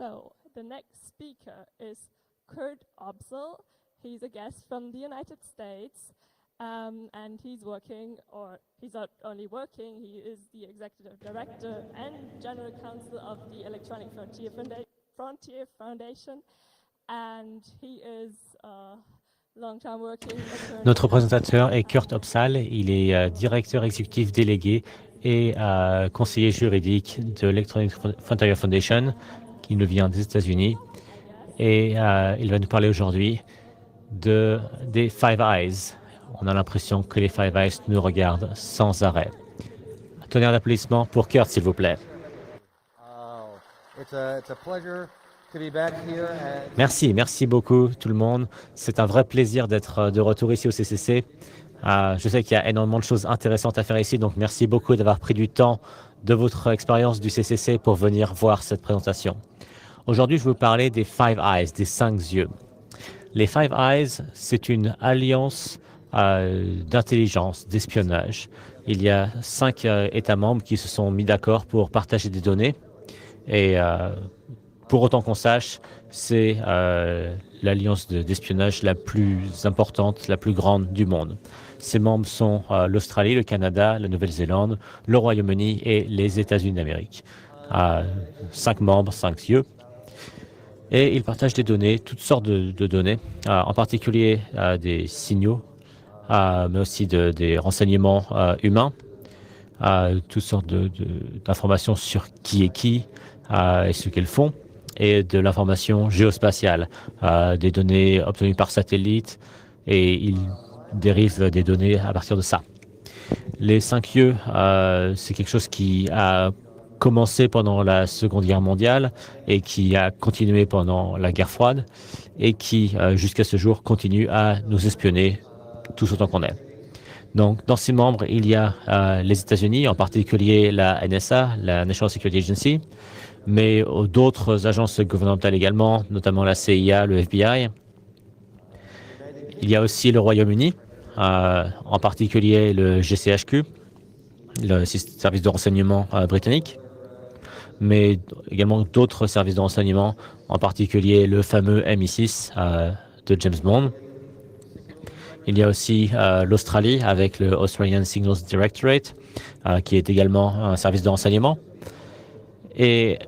So the next speaker is Kurt Obsel. He's a guest from the United States, and he's working, or he's not only working, he is the executive director and general counsel of the Electronic Frontier Foundation, and he is long-time working attorney. Notre présentateur est Kurt Obsal. Il est directeur exécutif délégué et conseiller juridique de l'Electronic Frontier Foundation, qui nous vient des États-Unis. Et il va nous parler aujourd'hui des Five Eyes. On a l'impression que les Five Eyes nous regardent sans arrêt. Un tonnerre d'applaudissements pour Kurt, s'il vous plaît. Merci beaucoup tout le monde. C'est un vrai plaisir d'être de retour ici au CCC. Je sais qu'il y a énormément de choses intéressantes à faire ici, donc merci beaucoup d'avoir pris du temps de votre expérience du CCC pour venir voir cette présentation. Aujourd'hui, je vais vous parler des Five Eyes, des 5 yeux. Les Five Eyes, c'est une alliance d'intelligence, d'espionnage. Il y a 5 États membres qui se sont mis d'accord pour partager des données. Et pour autant qu'on sache, c'est l'alliance d'espionnage la plus importante, la plus grande du monde. Ces membres sont l'Australie, le Canada, la Nouvelle-Zélande, le Royaume-Uni et les États-Unis d'Amérique. 5 membres, 5 yeux. Et ils partagent des données, toutes sortes de données, en particulier des signaux, mais aussi des renseignements humains, toutes sortes d'informations sur qui est qui et ce qu'elles font, et de l'information géospatiale, des données obtenues par satellite, et ils dérivent des données à partir de ça. Les 5 yeux, c'est quelque chose qui a commencé pendant la Seconde Guerre mondiale et qui a continué pendant la guerre froide et qui, jusqu'à ce jour, continue à nous espionner tous autant qu'on est. Donc, dans ces membres, il y a les États-Unis, en particulier la NSA, la National Security Agency, mais d'autres agences gouvernementales également, notamment la CIA, le FBI. Il y a aussi le Royaume-Uni, en particulier le GCHQ, le service de renseignement britannique, mais également d'autres services de renseignement, en particulier le fameux MI6 de James Bond. Il y a aussi l'Australie avec le Australian Signals Directorate, qui est également un service de renseignement. Et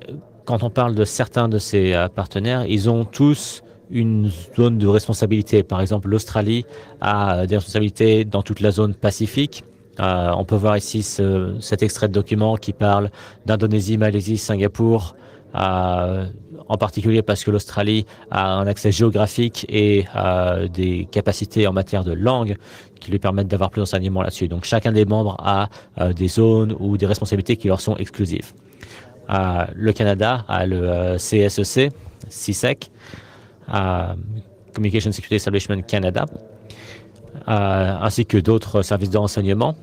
quand on parle de certains de ces partenaires, ils ont tous une zone de responsabilité. Par exemple, l'Australie a des responsabilités dans toute la zone Pacifique. On peut voir ici cet extrait de document qui parle d'Indonésie, Malaisie, Singapour, en particulier parce que l'Australie a un accès géographique et des capacités en matière de langue qui lui permettent d'avoir plus d'enseignements là-dessus. Donc chacun des membres a des zones ou des responsabilités qui leur sont exclusives. Le Canada a le CSEC, CSEC, Communication Security Establishment Canada, ainsi que d'autres services de renseignement.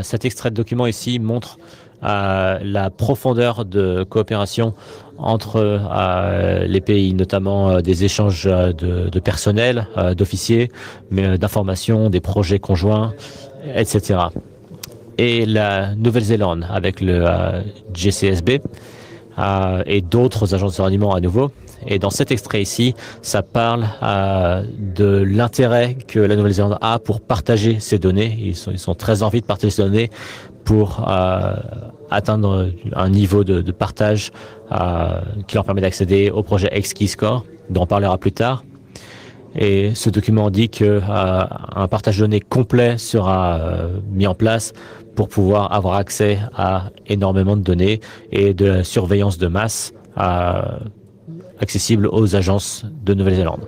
Cet extrait de document ici montre la profondeur de coopération entre les pays, notamment des échanges de personnel, d'officiers, mais d'informations, des projets conjoints, etc. Et la Nouvelle-Zélande avec le GCSB et d'autres agences de renseignement à nouveau. Et dans cet extrait ici, ça parle de l'intérêt que la Nouvelle-Zélande a pour partager ces données. Ils sont très envie de partager ces données pour atteindre un niveau de partage qui leur permet d'accéder au projet XKeyscore, dont on parlera plus tard. Et ce document dit qu'un partage de données complet sera mis en place pour pouvoir avoir accès à énormément de données et de la surveillance de masse accessible aux agences de Nouvelle-Zélande.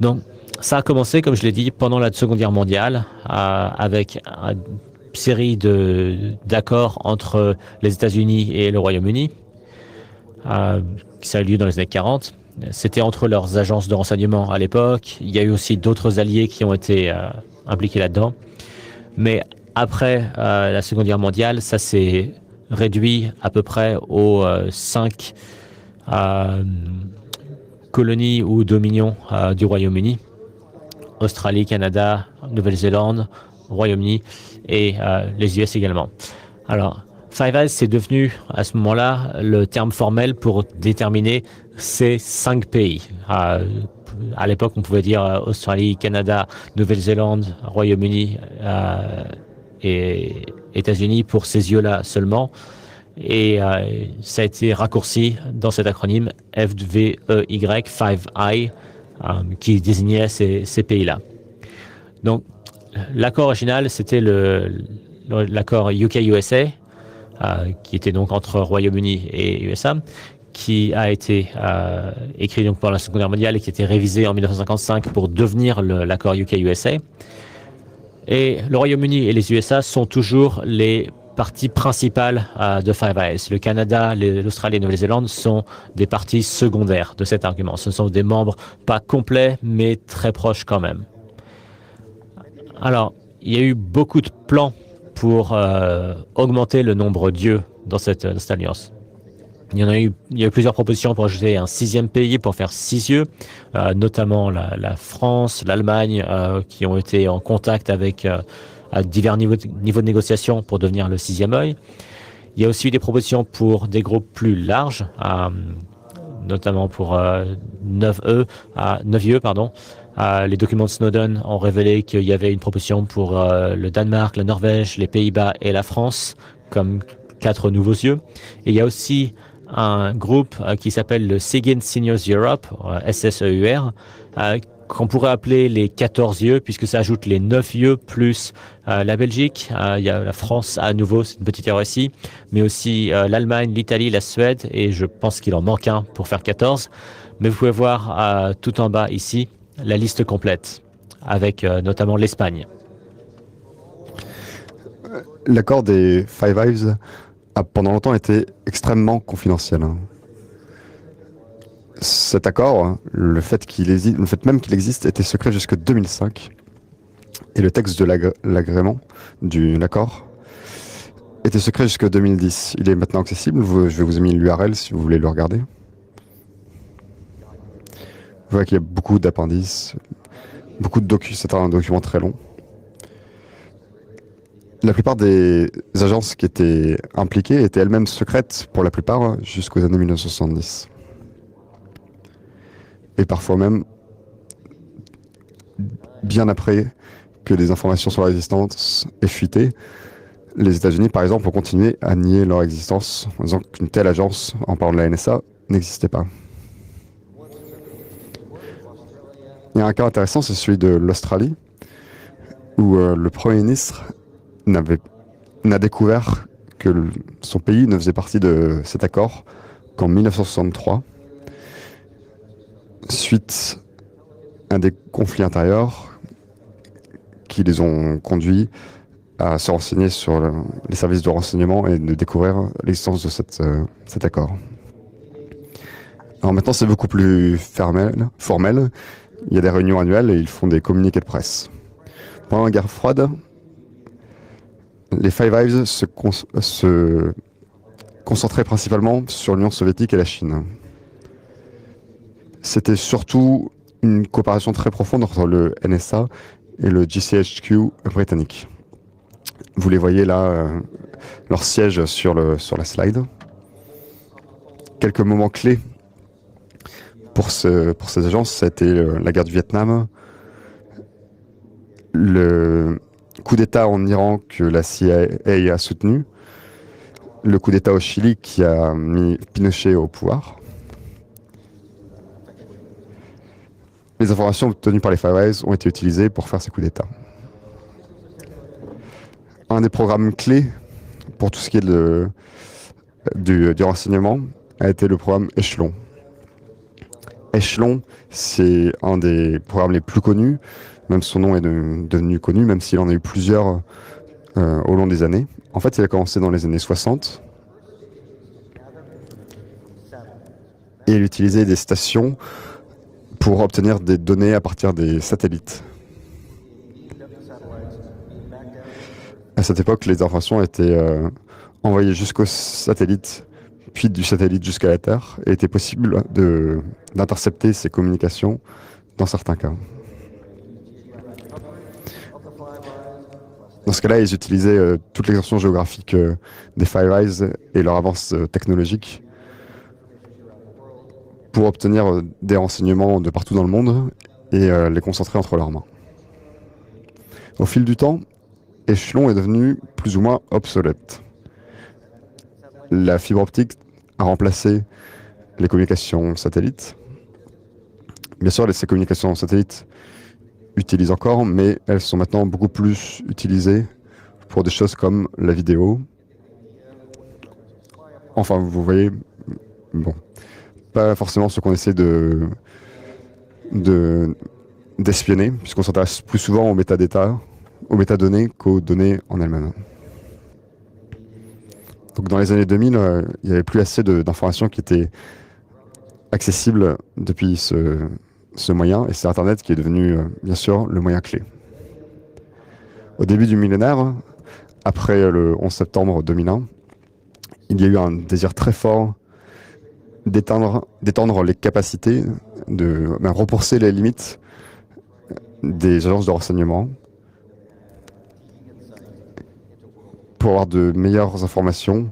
Donc, ça a commencé, comme je l'ai dit, pendant la Seconde Guerre mondiale, avec une série d'accords entre les États-Unis et le Royaume-Uni, ça a eu lieu dans les années 40. C'était entre leurs agences de renseignement à l'époque. Il y a eu aussi d'autres alliés qui ont été impliqués là-dedans. Mais après la Seconde Guerre mondiale, ça s'est réduit à peu près aux 5 colonies ou dominions du Royaume-Uni, Australie, Canada, Nouvelle-Zélande, Royaume-Uni et les US également. Alors, Five Eyes, c'est devenu à ce moment-là le terme formel pour déterminer ces 5 pays. À l'époque, on pouvait dire Australie, Canada, Nouvelle-Zélande, Royaume-Uni et États-Unis pour ces yeux-là seulement. Et ça a été raccourci dans cet acronyme FVEY, Five Eye, qui désignait ces pays-là. Donc, l'accord original, c'était l'accord UK-USA, qui était donc entre Royaume-Uni et USA, qui a été écrit donc pendant la Seconde Guerre mondiale et qui a été révisé en 1955 pour devenir l'accord UK-USA. Et le Royaume-Uni et les USA sont toujours les parties principales de Five Eyes. Le Canada, l'Australie et la Nouvelle-Zélande sont des parties secondaires de cet argument. Ce sont des membres pas complets, mais très proches quand même. Alors, il y a eu beaucoup de plans pour augmenter le nombre d'yeux dans cette alliance. Il y a eu plusieurs propositions pour ajouter un 6e pays pour faire 6 yeux, notamment la France, l'Allemagne, qui ont été en contact avec à divers niveaux de négociation pour devenir le 6e œil. Il y a aussi eu des propositions pour des groupes plus larges, notamment pour 9 yeux. Les documents de Snowden ont révélé qu'il y avait une proposition pour le Danemark, la Norvège, les Pays-Bas et la France comme 4 nouveaux yeux. Et il y a aussi un groupe qui s'appelle le Seguin Seniors Europe, SSEUR, qu'on pourrait appeler les 14 yeux, puisque ça ajoute les 9 yeux plus la Belgique. Il y a la France à nouveau, c'est une petite erreur ici, mais aussi l'Allemagne, l'Italie, la Suède, et je pense qu'il en manque un pour faire 14. Mais vous pouvez voir tout en bas ici la liste complète, avec notamment l'Espagne. L'accord des Five Eyes a pendant longtemps été extrêmement confidentiel. Cet accord, le fait même qu'il existe, était secret jusqu'en 2005. Et le texte de l'agrément, de l'accord, était secret jusqu'en 2010. Il est maintenant accessible. Je vais vous mettre l'URL si vous voulez le regarder. Vous voyez qu'il y a beaucoup d'appendices, beaucoup de documents. C'est un document très long. La plupart des agences qui étaient impliquées étaient elles-mêmes secrètes pour la plupart jusqu'aux années 1970. Et parfois même bien après que des informations sur leur existence aient fuité, les États-Unis, par exemple, ont continué à nier leur existence en disant qu'une telle agence, en parlant de la NSA, n'existait pas. Il y a un cas intéressant, c'est celui de l'Australie, où le Premier ministre n'a découvert que son pays ne faisait partie de cet accord qu'en 1963, suite à des conflits intérieurs qui les ont conduits à se renseigner sur les services de renseignement et de découvrir l'existence de cet accord. Alors maintenant, c'est beaucoup plus formel. Il y a des réunions annuelles et ils font des communiqués de presse. Pendant la guerre froide, les Five Eyes se concentraient principalement sur l'Union soviétique et la Chine. C'était surtout une coopération très profonde entre le NSA et le GCHQ britannique. Vous les voyez là, leur siège sur la slide. Quelques moments clés pour ces agences, ça a été la guerre du Vietnam, le coup d'État en Iran que la CIA a soutenu, le coup d'État au Chili qui a mis Pinochet au pouvoir. Les informations obtenues par les Five Eyes ont été utilisées pour faire ces coups d'État. Un des programmes clés pour tout ce qui est du renseignement a été le programme Echelon. Echelon, c'est un des programmes les plus connus, même son nom est devenu connu, même s'il en a eu plusieurs au long des années. En fait, il a commencé dans les années 60 et il utilisait des stations pour obtenir des données à partir des satellites. À cette époque, les informations étaient envoyées jusqu'au satellite, puis du satellite jusqu'à la Terre, et il était possible d'intercepter ces communications dans certains cas. Dans ce cas-là, ils utilisaient toute l'extension géographique des Five Eyes et leur avance technologique pour obtenir des renseignements de partout dans le monde et les concentrer entre leurs mains. Au fil du temps, Echelon est devenu plus ou moins obsolète. La fibre optique a remplacé les communications satellites. Bien sûr, ces communications satellites utilisent encore, mais elles sont maintenant beaucoup plus utilisées pour des choses comme la vidéo. Enfin, vous voyez, bon, pas forcément ce qu'on essaie d'espionner, puisqu'on s'intéresse plus souvent aux métadata, aux métadonnées qu'aux données en elles-mêmes. Donc dans les années 2000, il n'y avait plus assez d'informations qui étaient accessibles depuis ce moyen, et c'est Internet qui est devenu, bien sûr, le moyen clé. Au début du millénaire, après le 11 septembre 2001, il y a eu un désir très fort d'étendre les capacités, de repousser les limites des agences de renseignement pour avoir de meilleures informations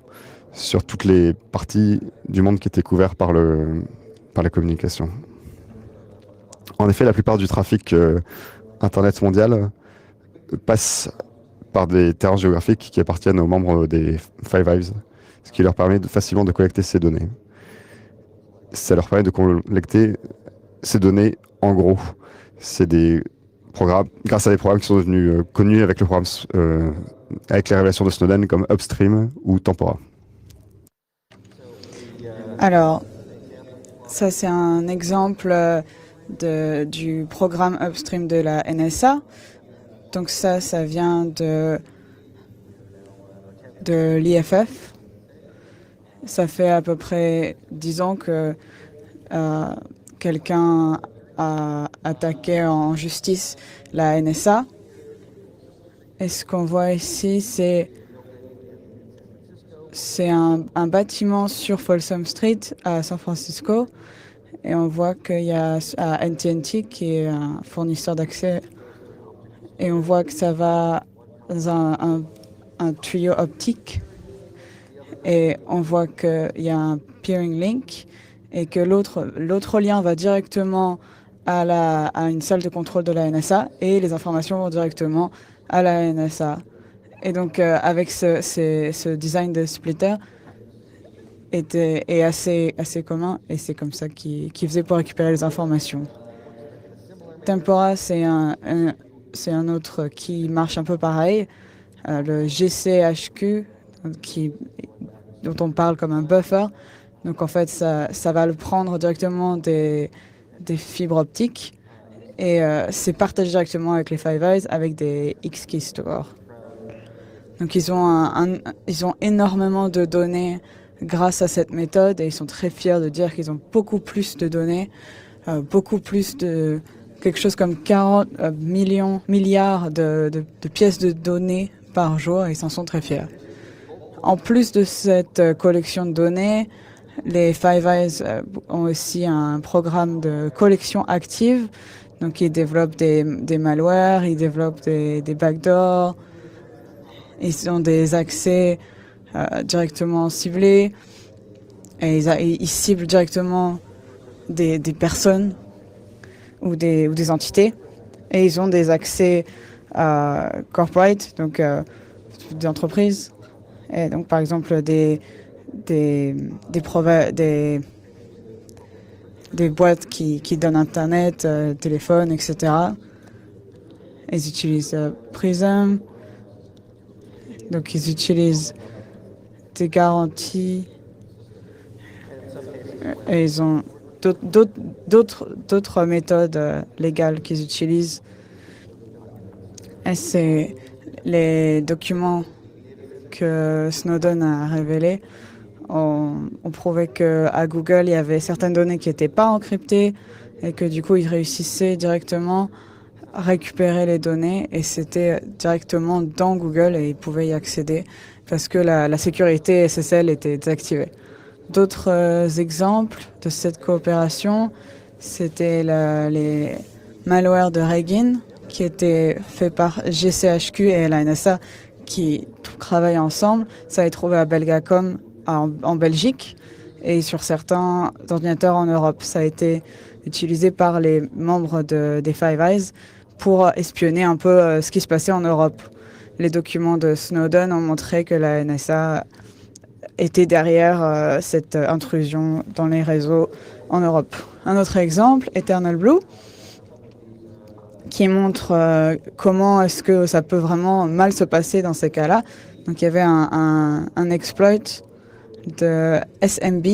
sur toutes les parties du monde qui étaient couvertes par les communications. En effet, la plupart du trafic Internet mondial passe par des terrains géographiques qui appartiennent aux membres des Five Eyes, ce qui leur permet facilement de collecter ces données. Ça leur permet de collecter ces données en gros. C'est des programmes, grâce à des programmes qui sont devenus connus avec le programme, avec les révélations de Snowden comme Upstream ou Tempora. Alors, ça c'est un exemple du programme Upstream de la NSA. Donc ça vient de l'IFF. Ça fait à peu près 10 ans que quelqu'un a attaqué en justice la NSA. Et ce qu'on voit ici, c'est un bâtiment sur Folsom Street à San Francisco. Et on voit qu'il y a AT&T qui est un fournisseur d'accès. Et on voit que ça va dans un tuyau optique. Et on voit qu'il y a un peering link et que l'autre lien va directement à une salle de contrôle de la NSA et les informations vont directement à la NSA. Et donc avec ce design de splitter est assez commun et c'est comme ça qu'ils faisaient pour récupérer les informations. Tempora, c'est un autre qui marche un peu pareil. Le GCHQ, dont on parle comme un buffer. Donc en fait, ça va le prendre directement des fibres optiques et c'est partagé directement avec les Five Eyes avec des X-key store. Donc ils ont énormément de données grâce à cette méthode et ils sont très fiers de dire qu'ils ont beaucoup plus de données, beaucoup plus de quelque chose comme 40 milliards de pièces de données par jour et ils s'en sont très fiers. En plus de cette collection de données, les Five Eyes ont aussi un programme de collection active. Donc, ils développent des malwares, ils développent des backdoors, ils ont des accès directement ciblés, et ils ciblent directement des personnes ou des entités, et ils ont des accès corporate, donc des entreprises. Et donc, par exemple, des boîtes qui donnent Internet, téléphone, etc. Ils utilisent Prism. Donc, ils utilisent des garanties. Et ils ont d'autres méthodes légales qu'ils utilisent. Et c'est les documents que Snowden a révélés ont prouvé qu'à Google, il y avait certaines données qui n'étaient pas encryptées et que du coup, ils réussissaient directement à récupérer les données et c'était directement dans Google et ils pouvaient y accéder parce que la sécurité SSL était désactivée. D'autres exemples de cette coopération, c'était les malwares de Regin qui était fait par GCHQ et la NSA qui travaillent ensemble. Ça a été trouvé à Belgacom en Belgique et sur certains ordinateurs en Europe. Ça a été utilisé par les membres des Five Eyes pour espionner un peu ce qui se passait en Europe. Les documents de Snowden ont montré que la NSA était derrière cette intrusion dans les réseaux en Europe. Un autre exemple, Eternal Blue, qui montre comment est-ce que ça peut vraiment mal se passer dans ces cas-là. Donc il y avait un exploit de SMB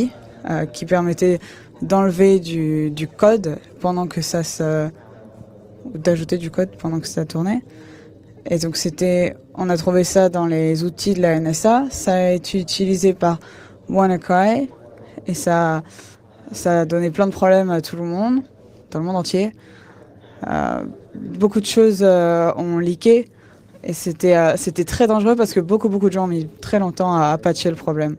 qui permettait d'enlever du code pendant que d'ajouter du code pendant que ça tournait. Et donc on a trouvé ça dans les outils de la NSA. Ça a été utilisé par WannaCry et ça a donné plein de problèmes à tout le monde, dans le monde entier. Beaucoup de choses ont leaké et c'était très dangereux parce que beaucoup de gens ont mis très longtemps à patcher le problème.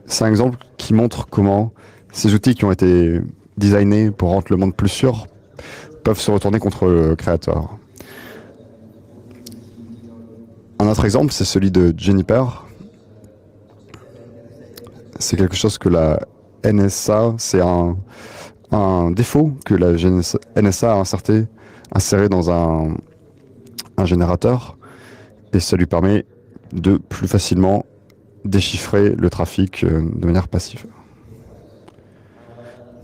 C'est un exemple qui montre comment ces outils qui ont été designés pour rendre le monde plus sûr peuvent se retourner contre le créateur. Un autre exemple, c'est celui de Juniper. C'est quelque chose que la NSA, c'est un défaut que la NSA a inséré dans un générateur et ça lui permet de plus facilement déchiffrer le trafic de manière passive.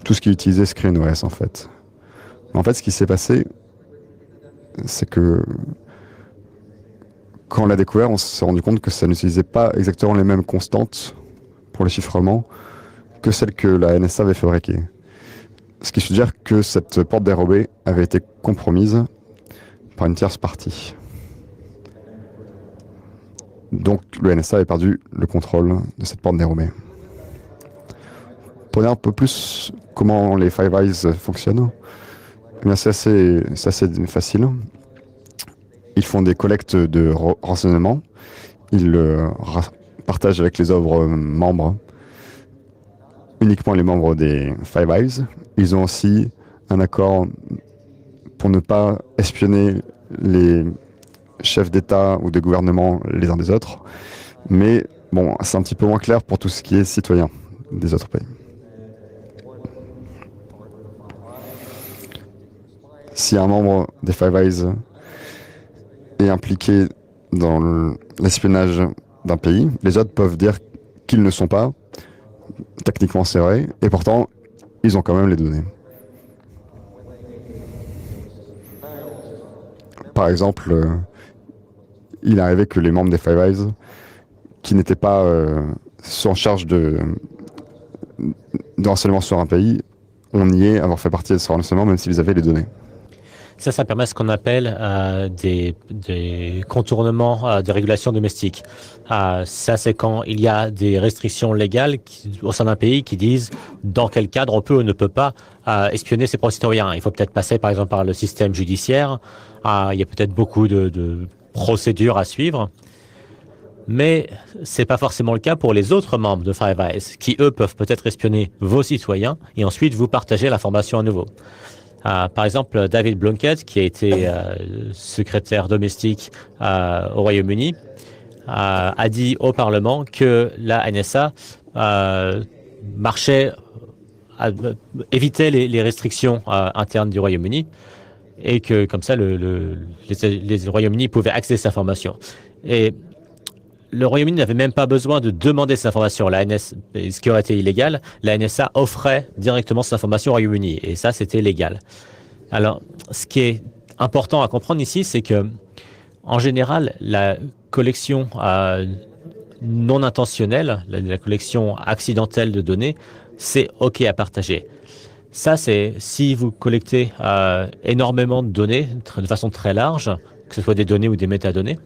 Tout ce qui utilisait ScreenOS en fait. En fait, ce qui s'est passé, c'est que quand on l'a découvert, on s'est rendu compte que ça n'utilisait pas exactement les mêmes constantes pour le chiffrement que celles que la NSA avait fabriquées. Ce qui suggère que cette porte dérobée avait été compromise par une tierce partie. Donc le NSA avait perdu le contrôle de cette porte dérobée. Pour dire un peu plus comment les Five Eyes fonctionnent, eh bien c'est assez facile. Ils font des collectes de renseignements. Ils partagent avec les autres membres, uniquement les membres des Five Eyes. Ils ont aussi un accord pour ne pas espionner les chefs d'État ou de gouvernement les uns des autres. Mais bon, c'est un petit peu moins clair pour tout ce qui est citoyen des autres pays. Si un membre des Five Eyes est impliqué dans l'espionnage d'un pays, les autres peuvent dire qu'ils ne sont pas. Techniquement, c'est vrai. Et pourtant, ils ont quand même les données. Par exemple, il est arrivé que les membres des Five Eyes, qui n'étaient pas en charge de renseignement sur un pays, ont nié avoir fait partie de ce renseignement, même s'ils avaient les données. Ça permet ce qu'on appelle des contournements de régulation domestique. Ça, c'est quand il y a des restrictions légales au sein d'un pays qui disent dans quel cadre on peut ou ne peut pas espionner ses propres citoyens. Il faut peut-être passer, par exemple, par le système judiciaire. Il y a peut-être beaucoup de procédures à suivre. Mais c'est pas forcément le cas pour les autres membres de Five Eyes, qui, eux, peuvent peut-être espionner vos citoyens et ensuite vous partager l'information à nouveau. Par exemple, David Blunkett, qui a été secrétaire domestique au Royaume-Uni, a dit au Parlement que la NSA évitait les restrictions internes du Royaume-Uni et que comme ça, les Royaume-Uni pouvaient accéder à cette information. Et le Royaume-Uni n'avait même pas besoin de demander cette information. Ce qui aurait été illégal, la NSA offrait directement cette information au Royaume-Uni. Et ça, c'était légal. Alors, ce qui est important à comprendre ici, c'est que, en général, la collection non intentionnelle, la collection accidentelle de données, c'est OK à partager. Ça, c'est si vous collectez énormément de données de façon très large, que ce soit des données ou des métadonnées.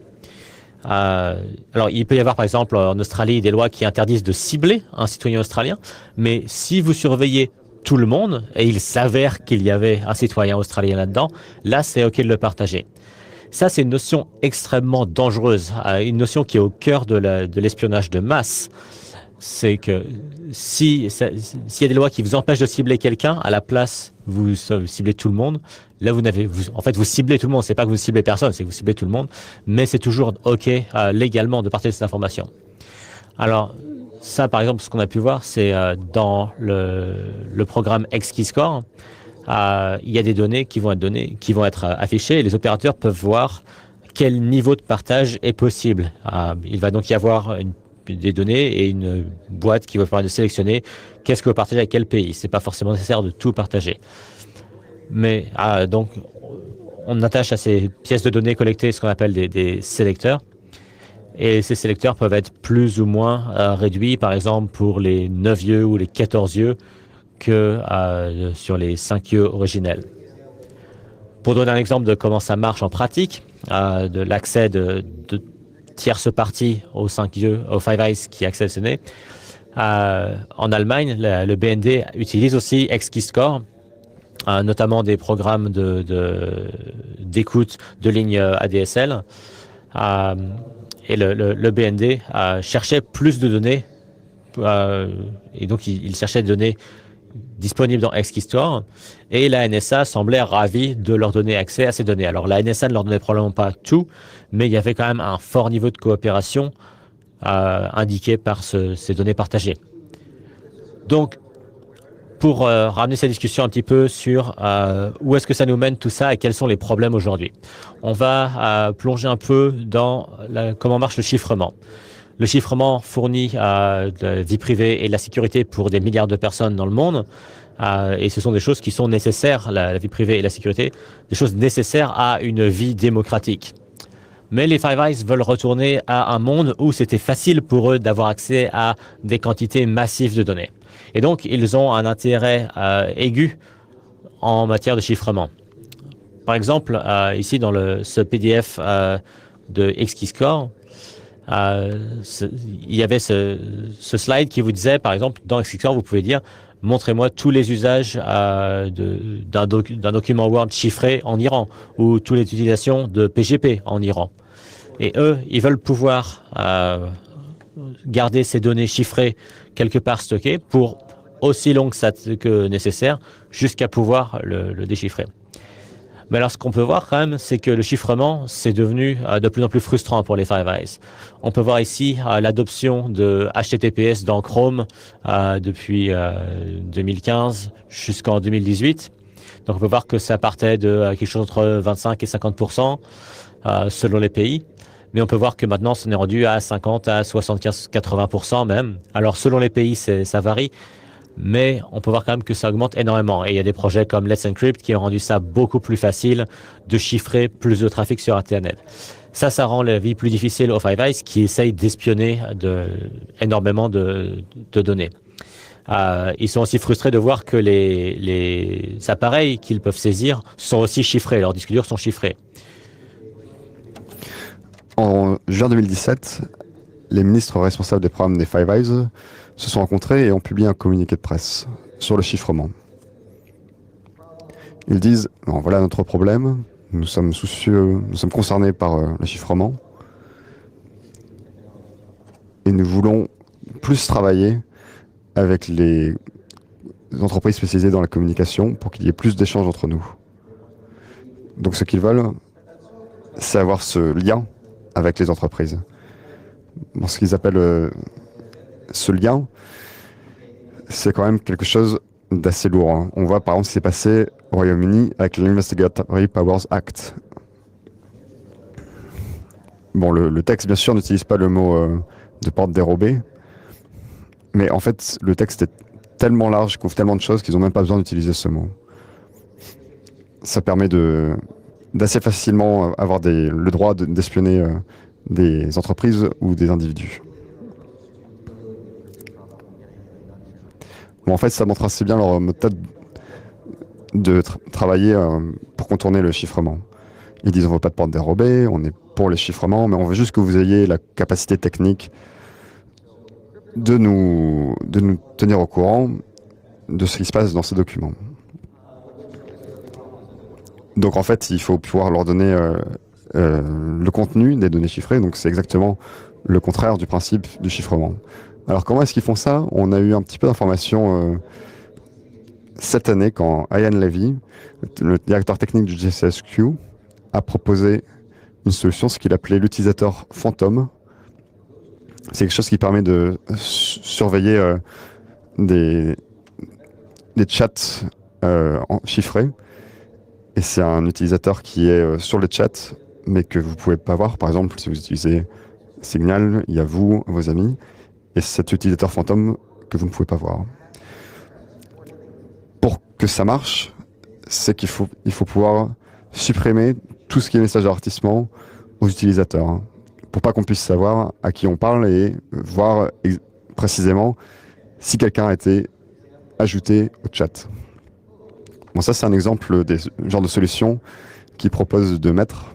Alors, il peut y avoir, par exemple, en Australie, des lois qui interdisent de cibler un citoyen australien, mais si vous surveillez tout le monde et il s'avère qu'il y avait un citoyen australien là-dedans, là, c'est OK de le partager. Ça, c'est une notion extrêmement dangereuse, une notion qui est au cœur de l'espionnage de masse. c'est que s'il y a des lois qui vous empêchent de cibler quelqu'un, à la place, vous ciblez tout le monde. Là, en fait, vous ciblez tout le monde. C'est pas que vous ciblez personne, c'est que vous ciblez tout le monde. Mais c'est toujours OK légalement de partager cette information. Alors, ça, par exemple, ce qu'on a pu voir, c'est dans le programme XKeyscore, il y a des données qui vont être affichées et les opérateurs peuvent voir quel niveau de partage est possible. Il va donc y avoir des données et une boîte qui va permettre de sélectionner qu'est-ce que vous partagez avec quel pays. C'est pas forcément nécessaire de tout partager. Mais donc, on attache à ces pièces de données collectées ce qu'on appelle des sélecteurs. Et ces sélecteurs peuvent être plus ou moins réduits, par exemple pour les 9 yeux ou les 14 yeux que sur les 5 yeux originels. Pour donner un exemple de comment ça marche en pratique, de l'accès de tierces parties aux 5 yeux, aux Five Eyes qui accèdent ces données, en Allemagne, le BND utilise aussi XKeyscore, notamment des programmes d'écoute de lignes ADSL. Et le BND cherchait plus de données, et donc il cherchait des données disponibles dans XKeyscore, et la NSA semblait ravie de leur donner accès à ces données. Alors la NSA ne leur donnait probablement pas tout, mais il y avait quand même un fort niveau de coopération indiqué par ces données partagées. Donc, pour ramener cette discussion un petit peu sur où est-ce que ça nous mène tout ça et quels sont les problèmes aujourd'hui. On va plonger un peu dans comment marche le chiffrement. Le chiffrement fournit de la vie privée et de la sécurité pour des milliards de personnes dans le monde. Et ce sont des choses qui sont nécessaires, la vie privée et la sécurité, des choses nécessaires à une vie démocratique. Mais les Five Eyes veulent retourner à un monde où c'était facile pour eux d'avoir accès à des quantités massives de données. Et donc, ils ont un intérêt aigu en matière de chiffrement. Par exemple, ici dans ce PDF de XKeyscore, il y avait ce slide qui vous disait, par exemple, dans XKeyscore, vous pouvez dire « Montrez-moi tous les usages d'un document Word chiffré en Iran » ou toutes les utilisations de PGP en Iran. Et eux, ils veulent pouvoir garder ces données chiffrées quelque part stockées pour aussi long que nécessaire jusqu'à pouvoir le déchiffrer. Mais alors, ce qu'on peut voir quand même, c'est que le chiffrement, c'est devenu de plus en plus frustrant pour les Five Eyes. On peut voir ici l'adoption de HTTPS dans Chrome depuis 2015 jusqu'en 2018. Donc, on peut voir que ça partait de quelque chose entre 25 et 50% selon les pays. Mais on peut voir que maintenant, ça est rendu à 50 à 75, 80% même. Alors, selon les pays, ça varie. Mais on peut voir quand même que ça augmente énormément. Et il y a des projets comme Let's Encrypt qui ont rendu ça beaucoup plus facile de chiffrer plus de trafic sur Internet. Ça rend la vie plus difficile aux Five Eyes qui essayent d'espionner énormément de données. Ils sont aussi frustrés de voir que les appareils qu'ils peuvent saisir sont aussi chiffrés. Leurs disques durs sont chiffrés. En juin 2017, les ministres responsables des programmes des Five Eyes se sont rencontrés et ont publié un communiqué de presse sur le chiffrement. Ils disent « Voilà notre problème, nous sommes soucieux, nous sommes concernés par le chiffrement et nous voulons plus travailler avec les entreprises spécialisées dans la communication pour qu'il y ait plus d'échanges entre nous. » Donc ce qu'ils veulent, c'est avoir ce lien avec les entreprises. Bon, ce qu'ils appellent ce lien, c'est quand même quelque chose d'assez lourd. Hein. On voit par exemple ce qui s'est passé au Royaume-Uni avec l'Investigatory Powers Act. Bon, le texte, bien sûr, n'utilise pas le mot de porte dérobée, mais en fait, le texte est tellement large, couvre tellement de choses qu'ils n'ont même pas besoin d'utiliser ce mot. Ça permet d'assez facilement avoir le droit d'espionner des entreprises ou des individus. Bon, en fait, ça montre assez bien leur méthode de travailler pour contourner le chiffrement. Ils disent on ne veut pas de porte dérobée, on est pour le chiffrement, mais on veut juste que vous ayez la capacité technique de nous tenir au courant de ce qui se passe dans ces documents. Donc en fait, il faut pouvoir leur donner le contenu des données chiffrées, donc c'est exactement le contraire du principe du chiffrement. Alors comment est-ce qu'ils font ça? On a eu un petit peu d'informations cette année quand Ian Levy, le directeur technique du JCSQ, a proposé une solution, ce qu'il appelait l'utilisateur fantôme. C'est quelque chose qui permet de surveiller des chats chiffrés. Et c'est un utilisateur qui est sur les chats, mais que vous ne pouvez pas voir. Par exemple, si vous utilisez Signal, il y a vous, vos amis, et cet utilisateur fantôme que vous ne pouvez pas voir. Pour que ça marche, c'est qu'il faut pouvoir supprimer tout ce qui est message d'avertissement aux utilisateurs, pour pas qu'on puisse savoir à qui on parle et voir précisément si quelqu'un a été ajouté au chat. Bon, ça, c'est un exemple des genres de solutions qu'ils proposent de mettre,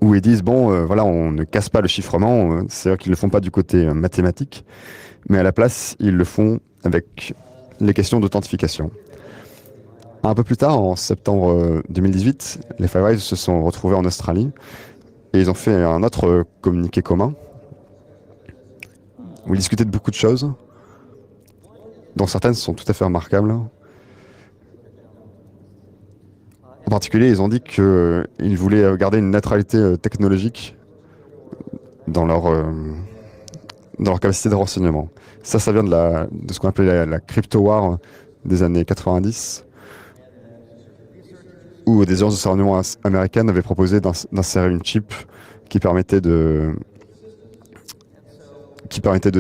où ils disent, bon, voilà, on ne casse pas le chiffrement, c'est-à-dire qu'ils ne le font pas du côté mathématique, mais à la place, ils le font avec les questions d'authentification. Un peu plus tard, en septembre 2018, les FireEye se sont retrouvés en Australie, et ils ont fait un autre communiqué commun, où ils discutaient de beaucoup de choses, dont certaines sont tout à fait remarquables. En particulier, ils ont dit qu'ils voulaient garder une neutralité technologique dans leur capacité de renseignement. Ça vient de ce qu'on appelait la crypto war des années 90, où des agences de renseignement américaines avaient proposé d'insérer une chip qui permettait de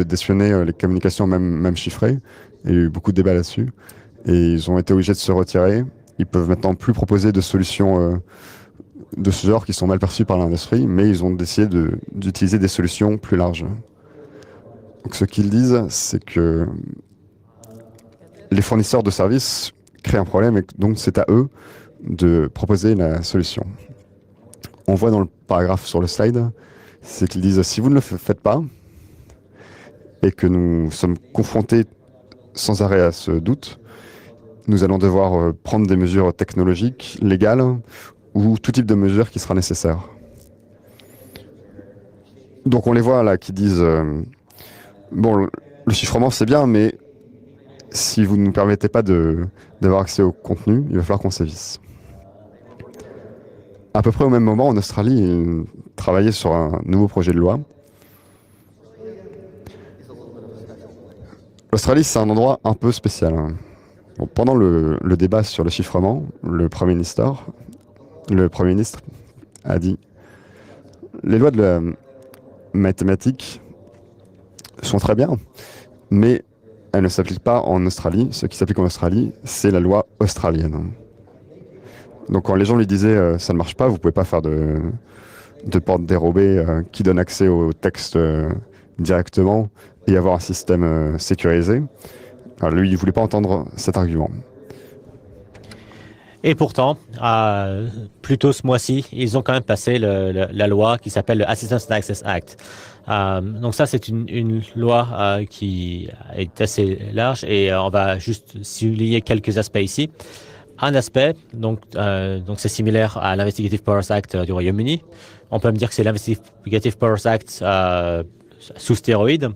d'espionner les communications même chiffrées. Il y a eu beaucoup de débats là-dessus. Et ils ont été obligés de se retirer. Ils peuvent maintenant plus proposer de solutions de ce genre qui sont mal perçues par l'industrie, mais ils ont décidé d'utiliser des solutions plus larges. Donc ce qu'ils disent, c'est que les fournisseurs de services créent un problème et donc c'est à eux de proposer la solution. On voit dans le paragraphe sur le slide, c'est qu'ils disent si vous ne le faites pas et que nous sommes confrontés sans arrêt à ce doute, nous allons devoir prendre des mesures technologiques, légales, ou tout type de mesure qui sera nécessaire. Donc on les voit là qui disent bon, le chiffrement c'est bien, mais si vous ne nous permettez pas d'avoir accès au contenu, il va falloir qu'on sévisse. À peu près au même moment, en Australie, ils travaillaient sur un nouveau projet de loi. L'Australie, c'est un endroit un peu spécial. Bon, pendant le débat sur le chiffrement, le Premier ministre a dit « Les lois de la mathématique sont très bien, mais elles ne s'appliquent pas en Australie. Ce qui s'applique en Australie, c'est la loi australienne. » Donc quand les gens lui disaient « Ça ne marche pas, vous ne pouvez pas faire de porte dérobée qui donne accès au texte directement et avoir un système sécurisé », alors lui, il ne voulait pas entendre cet argument. Et pourtant, plus tôt ce mois-ci, ils ont quand même passé la loi qui s'appelle le Assistance and Access Act. Donc ça, c'est une loi qui est assez large et on va juste souligner quelques aspects ici. Un aspect, donc c'est similaire à l'Investigative Powers Act du Royaume-Uni. On peut me dire que c'est l'Investigative Powers Act sous stéroïdes.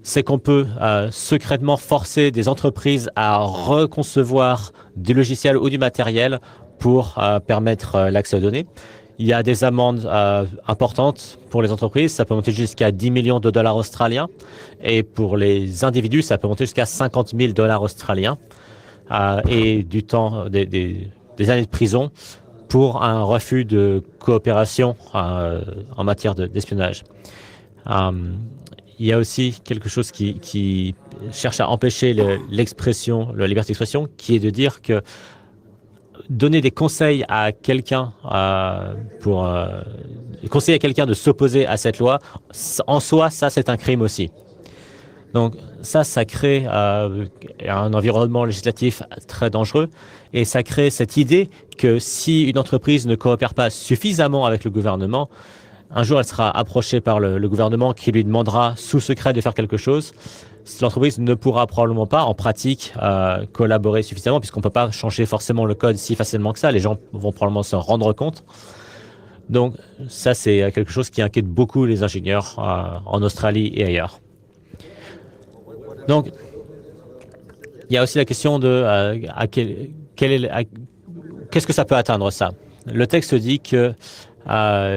C'est qu'on peut secrètement forcer des entreprises à reconcevoir du logiciel ou du matériel pour permettre l'accès aux données. Il y a des amendes importantes pour les entreprises, ça peut monter jusqu'à 10 millions de dollars australiens. Et pour les individus, ça peut monter jusqu'à 50 000 dollars australiens. Et du temps, des années de prison pour un refus de coopération en matière d'espionnage. Il y a aussi quelque chose qui cherche à empêcher l'expression, la liberté d'expression, qui est de dire que donner des conseils à quelqu'un conseiller à quelqu'un de s'opposer à cette loi, en soi, ça c'est un crime aussi. Donc ça crée un environnement législatif très dangereux et ça crée cette idée que si une entreprise ne coopère pas suffisamment avec le gouvernement, un jour, elle sera approchée par le gouvernement qui lui demandera sous secret de faire quelque chose. L'entreprise ne pourra probablement pas, en pratique, collaborer suffisamment puisqu'on ne peut pas changer forcément le code si facilement que ça. Les gens vont probablement se rendre compte. Donc, ça, c'est quelque chose qui inquiète beaucoup les ingénieurs en Australie et ailleurs. Donc, il y a aussi la question de qu'est-ce que ça peut atteindre ça. Le texte dit que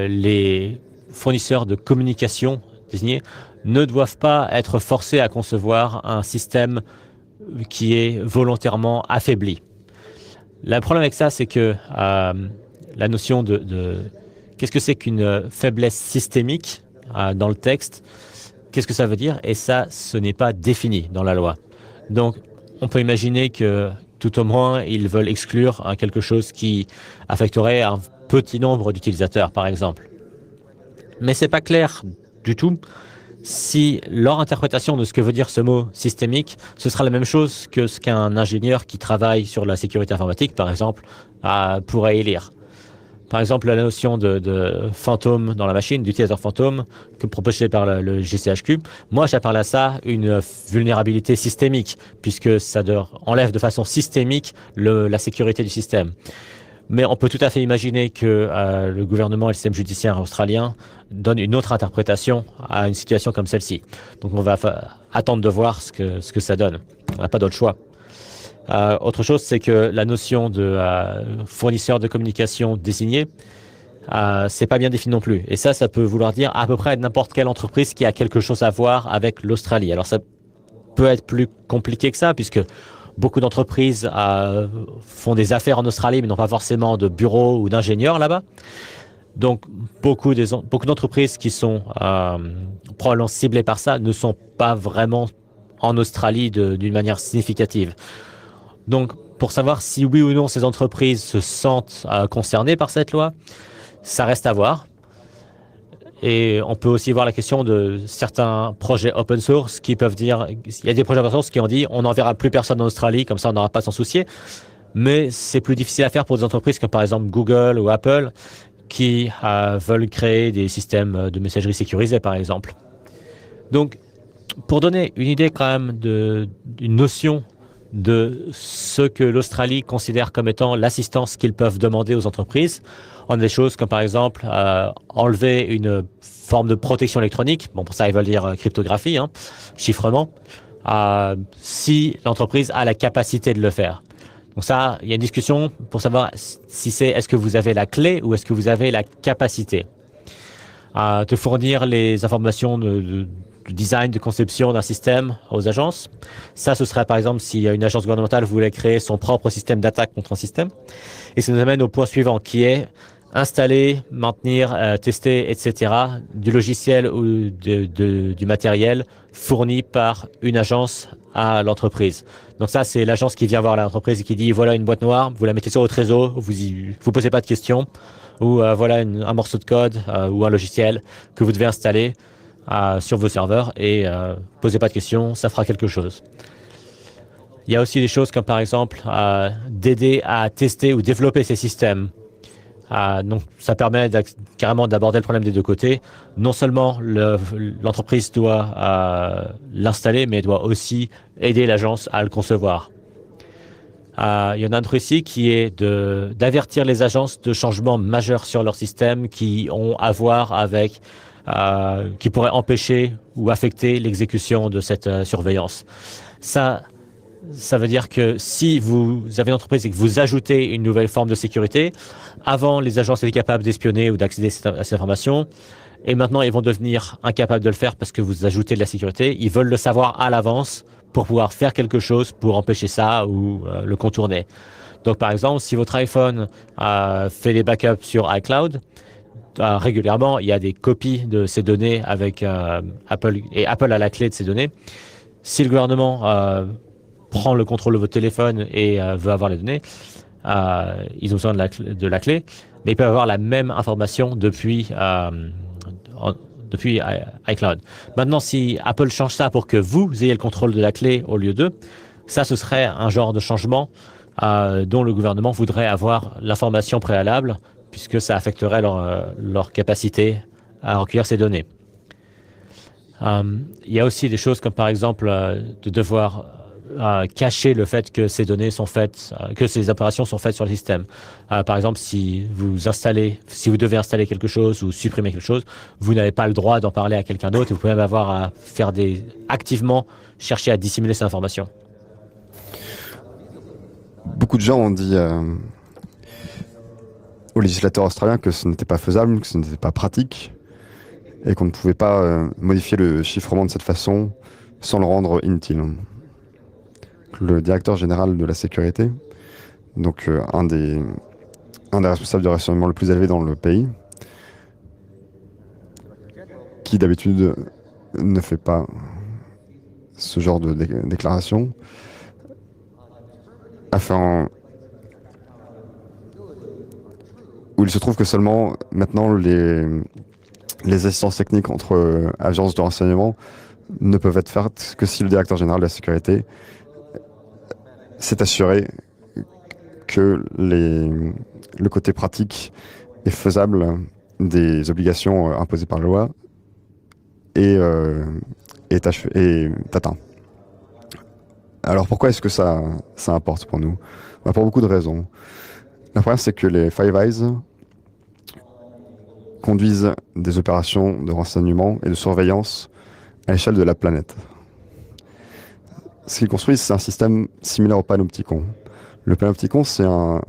les fournisseurs de communication désignés ne doivent pas être forcés à concevoir un système qui est volontairement affaibli. Le problème avec ça, c'est que la notion qu'est-ce que c'est qu'une faiblesse systémique dans le texte, qu'est-ce que ça veut dire? Et ça, ce n'est pas défini dans la loi. Donc, on peut imaginer que tout au moins, ils veulent exclure quelque chose qui affecterait un petit nombre d'utilisateurs, par exemple. Mais ce n'est pas clair du tout si leur interprétation de ce que veut dire ce mot systémique, ce sera la même chose que ce qu'un ingénieur qui travaille sur la sécurité informatique, par exemple, pourrait y lire. Par exemple, la notion de fantôme dans la machine, d'utilisateur fantôme, proposée par le GCHQ, moi j'appelle à ça une vulnérabilité systémique, puisque ça enlève de façon systémique la sécurité du système. Mais on peut tout à fait imaginer que le gouvernement et le système judiciaire australien donnent une autre interprétation à une situation comme celle-ci. Donc on va attendre de voir ce que ça donne. On n'a pas d'autre choix. Autre chose, c'est que la notion de fournisseur de communication désigné, c'est pas bien défini non plus. Et ça peut vouloir dire à peu près n'importe quelle entreprise qui a quelque chose à voir avec l'Australie. Alors ça peut être plus compliqué que ça, puisque beaucoup d'entreprises font des affaires en Australie, mais n'ont pas forcément de bureau ou d'ingénieurs là-bas. Donc, beaucoup d'entreprises qui sont probablement ciblées par ça ne sont pas vraiment en Australie d'une manière significative. Donc, pour savoir si oui ou non ces entreprises se sentent concernées par cette loi, ça reste à voir. Et on peut aussi voir la question de certains projets open source qui peuvent dire, il y a des projets open source qui ont dit on n'enverra plus personne en Australie, comme ça on n'aura pas à s'en soucier. Mais c'est plus difficile à faire pour des entreprises comme par exemple Google ou Apple qui veulent créer des systèmes de messagerie sécurisés par exemple. Donc, pour donner une idée quand même d'une notion de ce que l'Australie considère comme étant l'assistance qu'ils peuvent demander aux entreprises, on a des choses comme par exemple enlever une forme de protection électronique, bon pour ça ils veulent dire cryptographie, chiffrement, si l'entreprise a la capacité de le faire. Donc ça, il y a une discussion pour savoir si c'est est-ce que vous avez la clé ou est-ce que vous avez la capacité de fournir les informations de design, de conception d'un système aux agences. Ça, ce serait par exemple si une agence gouvernementale voulait créer son propre système d'attaque contre un système. Et ça nous amène au point suivant qui est installer, maintenir, tester, etc. du logiciel ou du matériel fourni par une agence à l'entreprise. Donc ça, c'est l'agence qui vient voir l'entreprise et qui dit voilà une boîte noire, vous la mettez sur votre réseau, vous posez pas de questions, ou voilà un morceau de code ou un logiciel que vous devez installer sur vos serveurs et posez pas de questions, ça fera quelque chose. Il y a aussi des choses comme par exemple d'aider à tester ou développer ces systèmes. Donc ça permet carrément d'aborder le problème des deux côtés. Non seulement l'entreprise doit l'installer, mais doit aussi aider l'agence à le concevoir. Il y en a un autre ici qui est d'avertir les agences de changements majeurs sur leur système qui ont à voir avec qui pourraient empêcher ou affecter l'exécution de cette surveillance. Ça veut dire que si vous avez une entreprise et que vous ajoutez une nouvelle forme de sécurité, avant les agences étaient capables d'espionner ou d'accéder à ces informations, et maintenant ils vont devenir incapables de le faire parce que vous ajoutez de la sécurité. Ils veulent le savoir à l'avance pour pouvoir faire quelque chose pour empêcher ça ou le contourner. Donc par exemple, si votre iPhone fait des backups sur iCloud, régulièrement il y a des copies de ces données avec Apple, et Apple a la clé de ces données. Si le gouvernement prend le contrôle de votre téléphone et veut avoir les données, ils ont besoin de la clé, mais ils peuvent avoir la même information depuis iCloud. Maintenant, si Apple change ça pour que vous ayez le contrôle de la clé au lieu d'eux, ça, ce serait un genre de changement dont le gouvernement voudrait avoir l'information préalable, puisque ça affecterait leur capacité à recueillir ces données. Il y a aussi des choses comme par exemple de devoir cacher le fait que ces données sont faites, que ces opérations sont faites sur le système. Par exemple, si vous devez installer quelque chose ou supprimer quelque chose, vous n'avez pas le droit d'en parler à quelqu'un d'autre et vous pouvez même avoir à faire activement chercher à dissimuler ces informations. Beaucoup de gens ont dit aux législateurs australiens que ce n'était pas faisable, que ce n'était pas pratique et qu'on ne pouvait pas modifier le chiffrement de cette façon sans le rendre inutile. Le directeur général de la sécurité, donc un des responsables du renseignement le plus élevé dans le pays, qui d'habitude ne fait pas ce genre de déclaration, où il se trouve que seulement maintenant les assistances techniques entre agences de renseignement ne peuvent être faites que si le directeur général de la sécurité s'est assuré que le côté pratique et faisable des obligations imposées par la loi est atteint. Alors pourquoi est-ce que ça importe pour nous? Pour beaucoup de raisons. La première, c'est que les Five Eyes conduisent des opérations de renseignement et de surveillance à l'échelle de la planète. Ce qu'ils construisent, c'est un système similaire au panopticon. Le panopticon, c'est un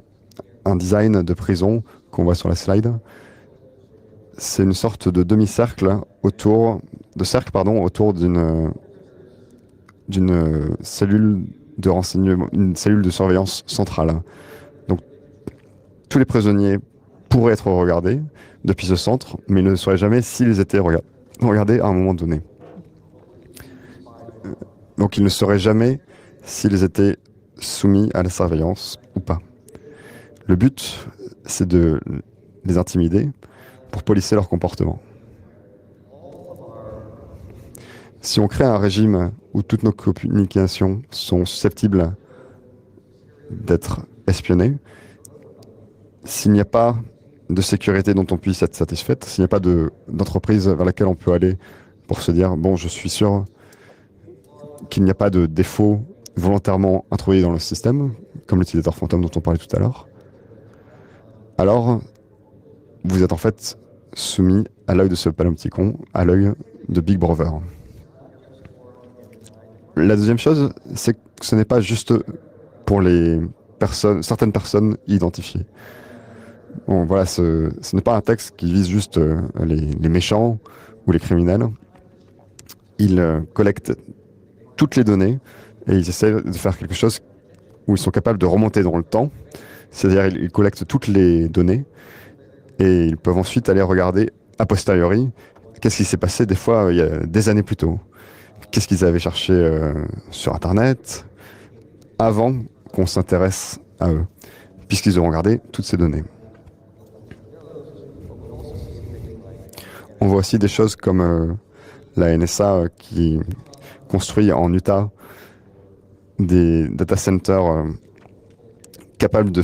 design de prison qu'on voit sur la slide. C'est une sorte de demi-cercle autour d'une cellule de renseignement, une cellule de surveillance centrale. Donc, tous les prisonniers pourraient être regardés depuis ce centre, mais ils ne sauraient jamais s'ils étaient regardés à un moment donné. Donc, ils ne sauraient jamais s'ils étaient soumis à la surveillance ou pas. Le but, c'est de les intimider pour policer leur comportement. Si on crée un régime où toutes nos communications sont susceptibles d'être espionnées, s'il n'y a pas de sécurité dont on puisse être satisfaite, s'il n'y a pas d'entreprise vers laquelle on peut aller pour se dire « bon, je suis sûr qu'il n'y a pas de défaut volontairement introduit dans le système », comme l'utilisateur fantôme dont on parlait tout à l'heure, alors vous êtes en fait soumis à l'œil de ce panopticon, à l'œil de Big Brother. La deuxième chose, c'est que ce n'est pas juste pour certaines personnes identifiées. Bon, voilà, ce n'est pas un texte qui vise juste les méchants ou les criminels. Il collecte toutes les données et ils essaient de faire quelque chose où ils sont capables de remonter dans le temps. C'est-à-dire ils collectent toutes les données et ils peuvent ensuite aller regarder a posteriori qu'est-ce qui s'est passé des fois il y a des années plus tôt. Qu'est-ce qu'ils avaient cherché sur Internet avant qu'on s'intéresse à eux, puisqu'ils ont regardé toutes ces données. On voit aussi des choses comme la NSA qui construit en Utah des data centers capables de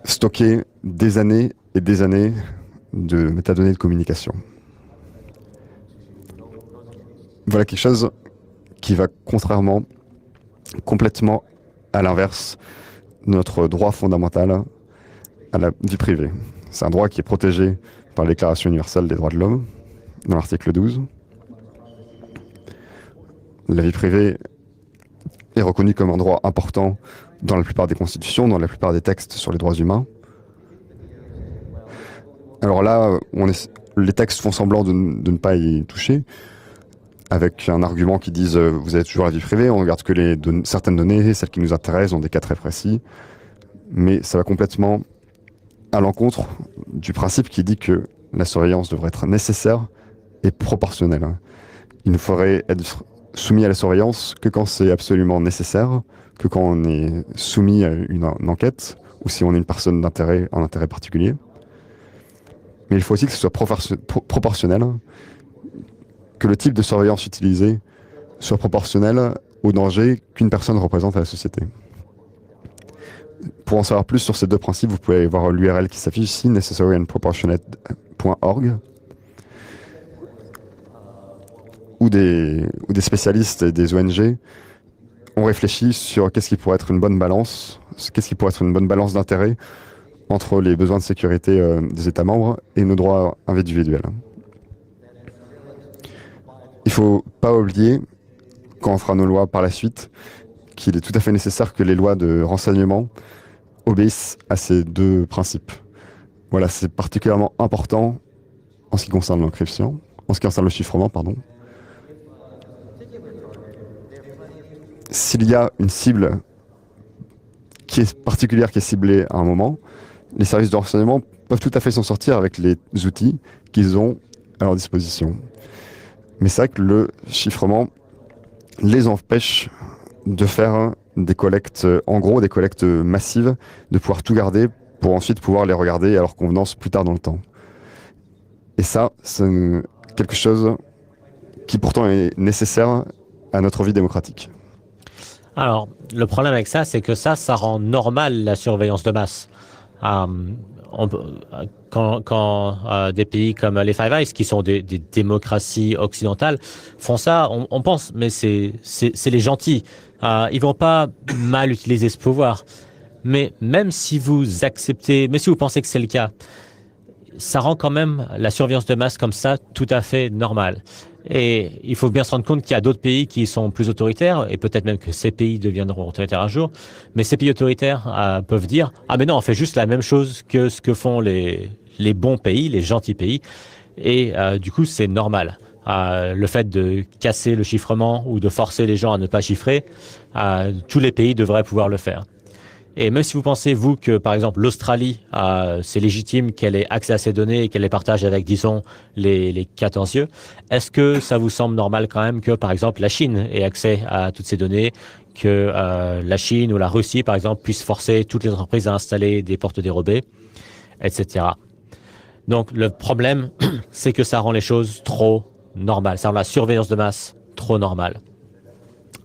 stocker des années et des années de métadonnées de communication. Voilà quelque chose qui va complètement à l'inverse de notre droit fondamental à la vie privée. C'est un droit qui est protégé par la Déclaration universelle des droits de l'homme, dans l'article 12. La vie privée est reconnue comme un droit important dans la plupart des constitutions, dans la plupart des textes sur les droits humains. Alors là, les textes font semblant de ne pas y toucher, avec un argument qui disent vous avez toujours la vie privée, on regarde que certaines données, celles qui nous intéressent, dans des cas très précis, mais ça va complètement à l'encontre du principe qui dit que la surveillance devrait être nécessaire et proportionnelle. Il ne faudrait être soumis à la surveillance que quand c'est absolument nécessaire, que quand on est soumis à une enquête, ou si on est une personne un intérêt particulier. Mais il faut aussi que ce soit proportionnel, que le type de surveillance utilisé soit proportionnel au danger qu'une personne représente à la société. Pour en savoir plus sur ces deux principes, vous pouvez aller voir l'URL qui s'affiche ici, necessaryandproportionate.org. ou des spécialistes et des ONG ont réfléchi sur qu'est-ce qui pourrait être une bonne balance, d'intérêt entre les besoins de sécurité des États membres et nos droits individuels. Il ne faut pas oublier, quand on fera nos lois par la suite, qu'il est tout à fait nécessaire que les lois de renseignement obéissent à ces deux principes. Voilà, c'est particulièrement important en ce qui concerne l'encryption, en ce qui concerne le chiffrement, pardon. S'il y a une cible qui est particulière, qui est ciblée à un moment, les services de renseignement peuvent tout à fait s'en sortir avec les outils qu'ils ont à leur disposition. Mais c'est vrai que le chiffrement les empêche de faire des collectes, en gros des collectes massives, de pouvoir tout garder pour ensuite pouvoir les regarder à leur convenance plus tard dans le temps. Et ça, c'est quelque chose qui pourtant est nécessaire à notre vie démocratique. Alors, le problème avec ça, c'est que ça rend normal la surveillance de masse. Quand des pays comme les Five Eyes, qui sont des démocraties occidentales, font ça, on pense, mais c'est les gentils. Ils vont pas mal utiliser ce pouvoir. Mais même si vous acceptez, mais si vous pensez que c'est le cas, ça rend quand même la surveillance de masse comme ça tout à fait normale. Et il faut bien se rendre compte qu'il y a d'autres pays qui sont plus autoritaires, et peut-être même que ces pays deviendront autoritaires un jour, mais ces pays autoritaires peuvent dire « Ah mais non, on fait juste la même chose que ce que font les bons pays, les gentils pays », et du coup c'est normal. Le fait de casser le chiffrement ou de forcer les gens à ne pas chiffrer, tous les pays devraient pouvoir le faire. Et même si vous pensez, vous, que par exemple l'Australie, c'est légitime qu'elle ait accès à ces données et qu'elle les partage avec, disons, les 14 yeux, est-ce que ça vous semble normal quand même que, par exemple, la Chine ait accès à toutes ces données, que la Chine ou la Russie, par exemple, puissent forcer toutes les entreprises à installer des portes dérobées, etc. Donc le problème, c'est que ça rend les choses trop normales. Ça rend la surveillance de masse trop normale.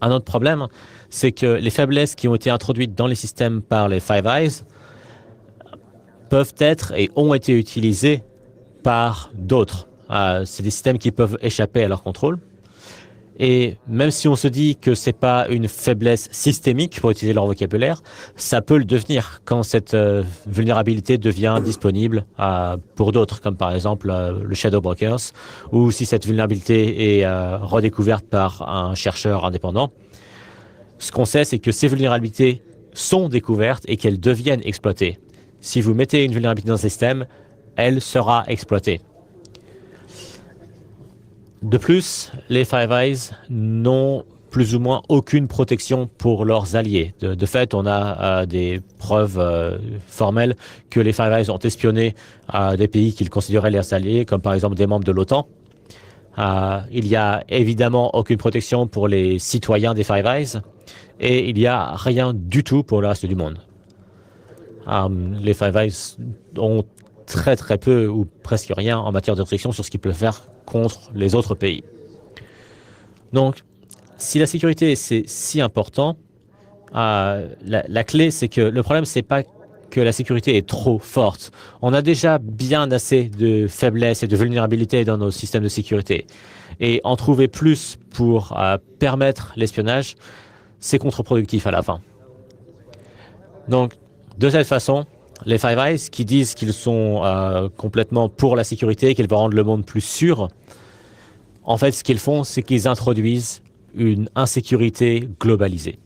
Un autre problème, c'est que les faiblesses qui ont été introduites dans les systèmes par les Five Eyes peuvent être et ont été utilisées par d'autres. C'est des systèmes qui peuvent échapper à leur contrôle. Et même si on se dit que ce n'est pas une faiblesse systémique, pour utiliser leur vocabulaire, ça peut le devenir quand cette vulnérabilité devient disponible pour d'autres, comme par exemple le Shadow Brokers, ou si cette vulnérabilité est redécouverte par un chercheur indépendant. Ce qu'on sait, c'est que ces vulnérabilités sont découvertes et qu'elles deviennent exploitées. Si vous mettez une vulnérabilité dans un système, elle sera exploitée. De plus, les Five Eyes n'ont plus ou moins aucune protection pour leurs alliés. De fait, on a des preuves formelles que les Five Eyes ont espionné des pays qu'ils considéraient leurs alliés, comme par exemple des membres de l'OTAN. Il n'y a évidemment aucune protection pour les citoyens des Five Eyes et il n'y a rien du tout pour le reste du monde. Les Five Eyes ont très très peu ou presque rien en matière de restriction sur ce qu'ils peuvent faire contre les autres pays. Donc, si la sécurité c'est si important, la clé c'est que le problème c'est pas que la sécurité est trop forte. On a déjà bien assez de faiblesses et de vulnérabilités dans nos systèmes de sécurité. Et en trouver plus pour permettre l'espionnage, c'est contre-productif à la fin. Donc, de cette façon, les Five Eyes qui disent qu'ils sont complètement pour la sécurité, qu'ils veulent rendre le monde plus sûr, en fait, ce qu'ils font, c'est qu'ils introduisent une insécurité globalisée.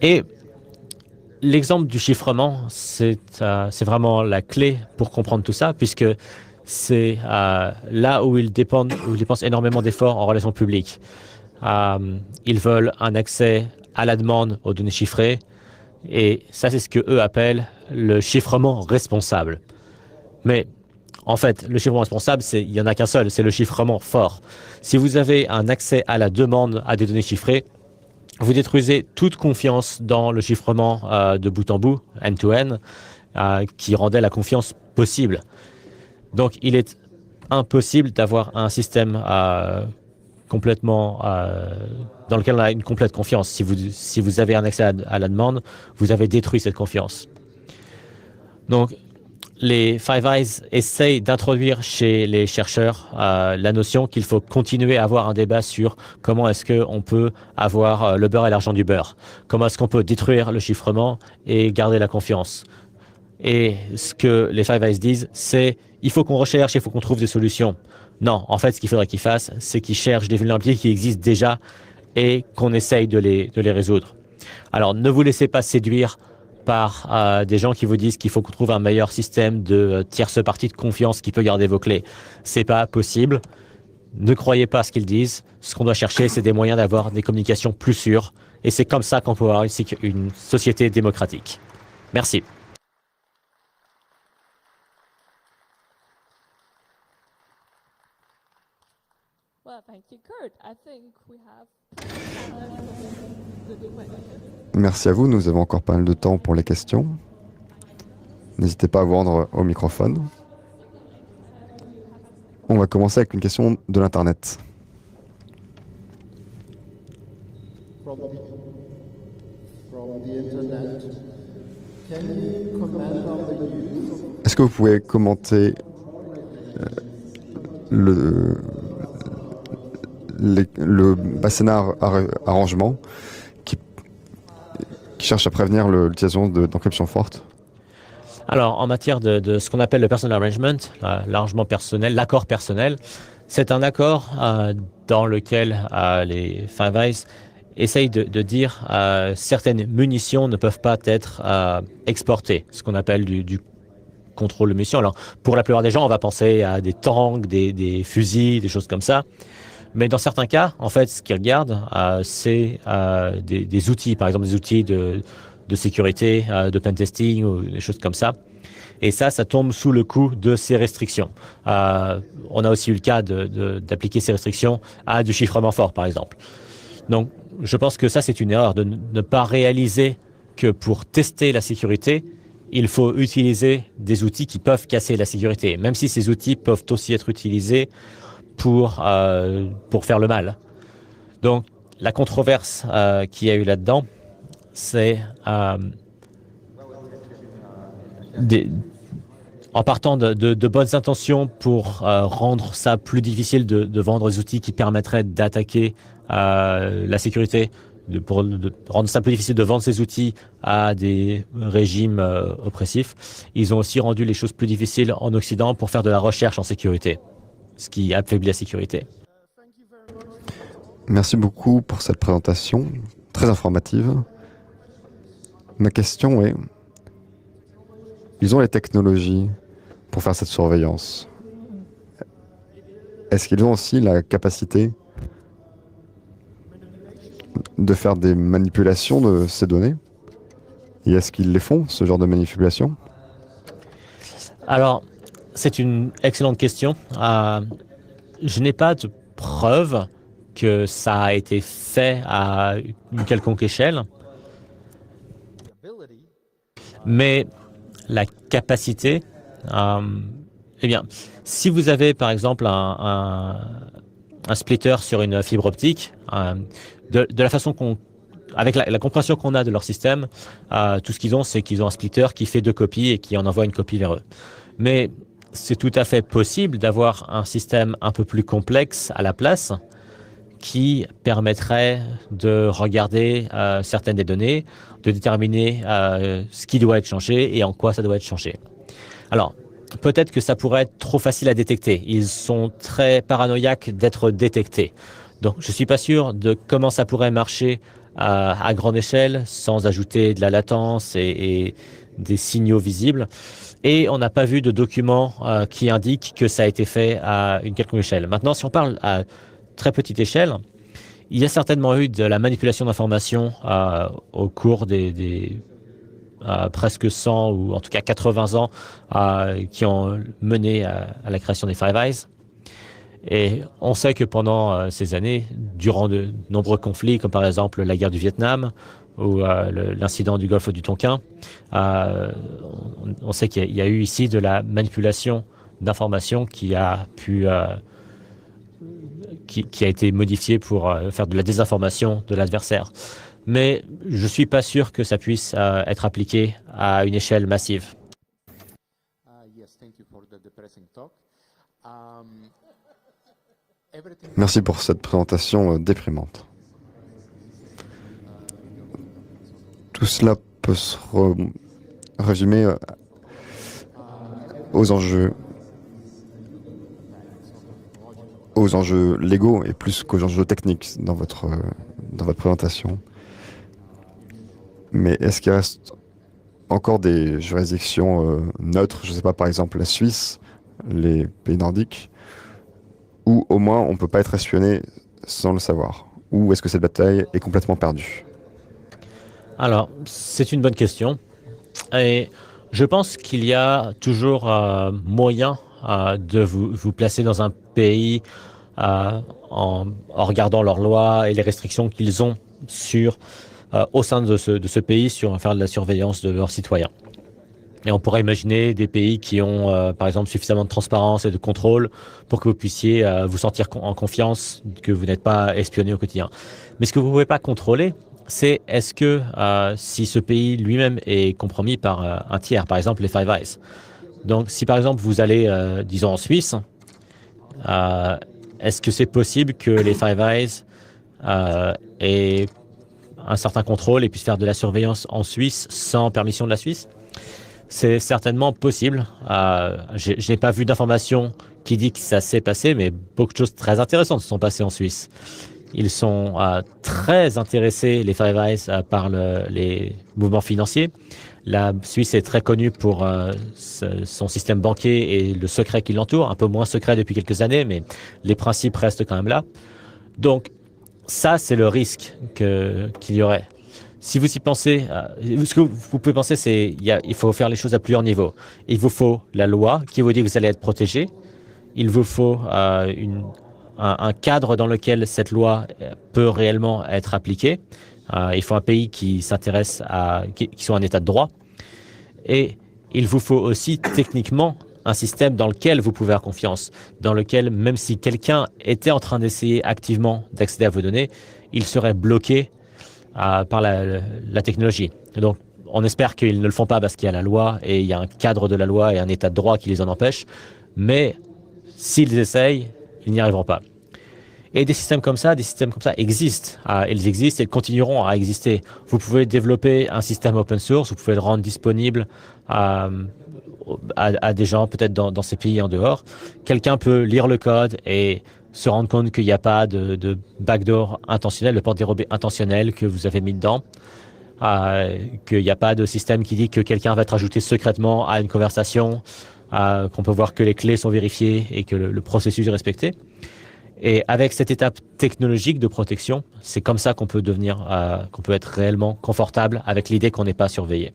Et l'exemple du chiffrement, c'est vraiment la clé pour comprendre tout ça, puisque c'est là où ils dépensent énormément d'efforts en relations publiques. Ils veulent un accès à la demande aux données chiffrées, et ça, c'est ce qu'eux appellent le chiffrement responsable. Mais en fait, le chiffrement responsable, il n'y en a qu'un seul, c'est le chiffrement fort. Si vous avez un accès à la demande à des données chiffrées, vous détruisez toute confiance dans le chiffrement de bout en bout, end-to-end, qui rendait la confiance possible. Donc, il est impossible d'avoir un système complètement dans lequel on a une complète confiance. Si vous avez un accès à la demande, vous avez détruit cette confiance. Donc, les Five Eyes essayent d'introduire chez les chercheurs la notion qu'il faut continuer à avoir un débat sur comment est-ce qu'on peut avoir le beurre et l'argent du beurre. Comment est-ce qu'on peut détruire le chiffrement et garder la confiance. Et ce que les Five Eyes disent, c'est il faut qu'on recherche, il faut qu'on trouve des solutions. Non, en fait, ce qu'il faudrait qu'ils fassent, c'est qu'ils cherchent des vulnérabilités qui existent déjà et qu'on essaye de les résoudre. Alors, ne vous laissez pas séduire par des gens qui vous disent qu'il faut qu'on trouve un meilleur système de tierce partie de confiance qui peut garder vos clés. C'est pas possible. Ne croyez pas à ce qu'ils disent. Ce qu'on doit chercher, c'est des moyens d'avoir des communications plus sûres. Et c'est comme ça qu'on peut avoir une société démocratique. Merci. Well, thank you, Kurt. I think we have time for the questions. Merci à vous. Nous avons encore pas mal de temps pour les questions. N'hésitez pas à vous rendre au microphone. On va commencer avec une question de l'Internet. From the internet. Can you comment on the use of Est-ce que vous pouvez commenter le Bassena arrangement qui cherche à prévenir l'utilisation d'encryption forte? Alors, en matière de ce qu'on appelle le personal arrangement, l'arrangement personnel, l'accord personnel, c'est un accord dans lequel les Five Eyes essayent de dire certaines munitions ne peuvent pas être exportées, ce qu'on appelle du contrôle de munitions. Alors, pour la plupart des gens, on va penser à des tanks, des fusils, des choses comme ça. Mais dans certains cas, en fait, ce qu'ils regardent, c'est des outils, par exemple des outils de sécurité, de pentesting ou des choses comme ça. Et ça tombe sous le coup de ces restrictions. On a aussi eu le cas d'appliquer ces restrictions à du chiffrement fort, par exemple. Donc, je pense que ça, c'est une erreur de ne pas réaliser que pour tester la sécurité, il faut utiliser des outils qui peuvent casser la sécurité, même si ces outils peuvent aussi être utilisés pour faire le mal. Donc, la controverse qu'il y a eu là-dedans, c'est en partant de bonnes intentions pour rendre ça plus difficile de vendre des outils qui permettraient d'attaquer la sécurité, pour rendre ça plus difficile de vendre ces outils à des régimes oppressifs. Ils ont aussi rendu les choses plus difficiles en Occident pour faire de la recherche en sécurité, ce qui affaiblit la sécurité. Merci beaucoup pour cette présentation très informative. Ma question est, ils ont les technologies pour faire cette surveillance. Est-ce qu'ils ont aussi la capacité de faire des manipulations de ces données? Et est-ce qu'ils les font, ce genre de manipulation? Alors, c'est une excellente question. Je n'ai pas de preuve que ça a été fait à une quelconque échelle, mais la capacité, eh bien, si vous avez par exemple un splitter sur une fibre optique, de la façon avec la compréhension qu'on a de leur système, tout ce qu'ils ont, c'est qu'ils ont un splitter qui fait 2 copies et qui en envoie une copie vers eux. Mais c'est tout à fait possible d'avoir un système un peu plus complexe à la place qui permettrait de regarder certaines des données, de déterminer ce qui doit être changé et en quoi ça doit être changé. Alors, peut-être que ça pourrait être trop facile à détecter. Ils sont très paranoïaques d'être détectés. Donc, je ne suis pas sûr de comment ça pourrait marcher à grande échelle sans ajouter de la latence et des signaux visibles. Et on n'a pas vu de document qui indique que ça a été fait à une quelconque échelle. Maintenant, si on parle à très petite échelle, il y a certainement eu de la manipulation d'informations au cours des presque 100 ou en tout cas 80 ans qui ont mené à la création des Five Eyes. Et on sait que pendant ces années, durant de nombreux conflits, comme par exemple la guerre du Vietnam ou l'incident du golfe du Tonkin, on sait qu'il y a eu ici de la manipulation d'informations qui a été modifiée pour faire de la désinformation de l'adversaire. Mais je ne suis pas sûr que ça puisse être appliqué à une échelle massive. Merci pour cette présentation déprimante. Tout cela peut se résumer aux enjeux légaux et plus qu'aux enjeux techniques dans votre présentation. Mais est-ce qu'il reste encore des juridictions neutres, je ne sais pas, par exemple la Suisse, les pays nordiques, où au moins on ne peut pas être espionné sans le savoir? Ou est-ce que cette bataille est complètement perdue? Alors, c'est une bonne question. Et je pense qu'il y a toujours moyen de vous placer dans un pays en regardant leurs lois et les restrictions qu'ils ont au sein de ce pays sur faire de la surveillance de leurs citoyens. Et on pourrait imaginer des pays qui ont, par exemple, suffisamment de transparence et de contrôle pour que vous puissiez vous sentir en confiance que vous n'êtes pas espionné au quotidien. Mais ce que vous ne pouvez pas contrôler, c'est est-ce que si ce pays lui-même est compromis par un tiers, par exemple les Five Eyes. Donc, si par exemple vous allez, disons, en Suisse, est-ce que c'est possible que les Five Eyes aient un certain contrôle et puissent faire de la surveillance en Suisse sans permission de la Suisse? C'est certainement possible. Je n'ai pas vu d'informations qui dit que ça s'est passé, mais beaucoup de choses très intéressantes se sont passées en Suisse. Ils sont très intéressés, les Five Eyes, par les mouvements financiers. La Suisse est très connue pour son système banquier et le secret qui l'entoure, un peu moins secret depuis quelques années, mais les principes restent quand même là. Donc, ça, c'est le risque qu'il y aurait. Si vous y pensez, ce que vous pouvez penser, c'est il faut faire les choses à plusieurs niveaux. Il vous faut la loi qui vous dit que vous allez être protégé. Il vous faut un cadre dans lequel cette loi peut réellement être appliquée. Il faut un pays qui s'intéresse qui soit un état de droit. Et il vous faut aussi techniquement un système dans lequel vous pouvez avoir confiance, dans lequel même si quelqu'un était en train d'essayer activement d'accéder à vos données, il serait bloqué par la technologie. Donc, on espère qu'ils ne le font pas parce qu'il y a la loi et il y a un cadre de la loi et un état de droit qui les en empêche. Mais s'ils essayent, ils n'y arriveront pas. Et des systèmes comme ça existent. Ils existent et ils continueront à exister. Vous pouvez développer un système open source, vous pouvez le rendre disponible à des gens peut-être dans ces pays en dehors. Quelqu'un peut lire le code et se rendre compte qu'il n'y a pas de backdoor intentionnel, de porte dérobée intentionnelle que vous avez mis dedans, qu'il n'y a pas de système qui dit que quelqu'un va être ajouté secrètement à une conversation, qu'on peut voir que les clés sont vérifiées et que le processus est respecté. Et avec cette étape technologique de protection, c'est comme ça qu'on peut qu'on peut être réellement confortable avec l'idée qu'on n'est pas surveillé.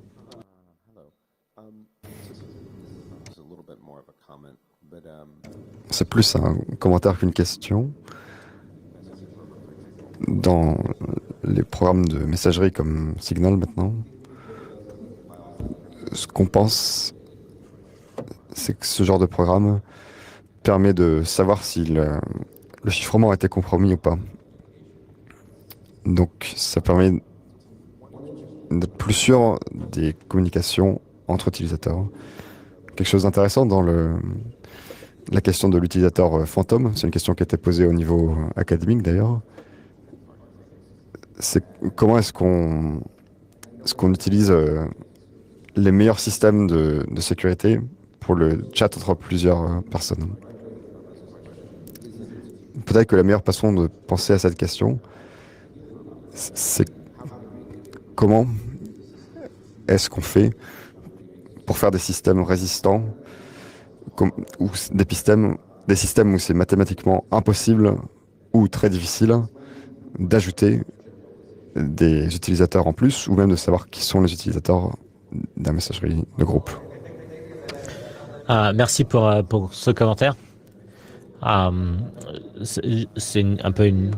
C'est plus un commentaire qu'une question. Dans les programmes de messagerie comme Signal maintenant, ce qu'on pense, c'est que ce genre de programme permet de savoir si le chiffrement a été compromis ou pas. Donc ça permet d'être plus sûr des communications entre utilisateurs. Quelque chose d'intéressant dans la question de l'utilisateur fantôme, c'est une question qui a été posée au niveau académique d'ailleurs, c'est comment est-ce qu'on utilise les meilleurs systèmes de sécurité pour le chat entre plusieurs personnes. Peut-être que la meilleure façon de penser à cette question, c'est comment est-ce qu'on fait pour faire des systèmes résistants ou des systèmes où c'est mathématiquement impossible ou très difficile d'ajouter des utilisateurs en plus ou même de savoir qui sont les utilisateurs d'un messagerie de groupe. Merci pour ce commentaire. C'est un peu une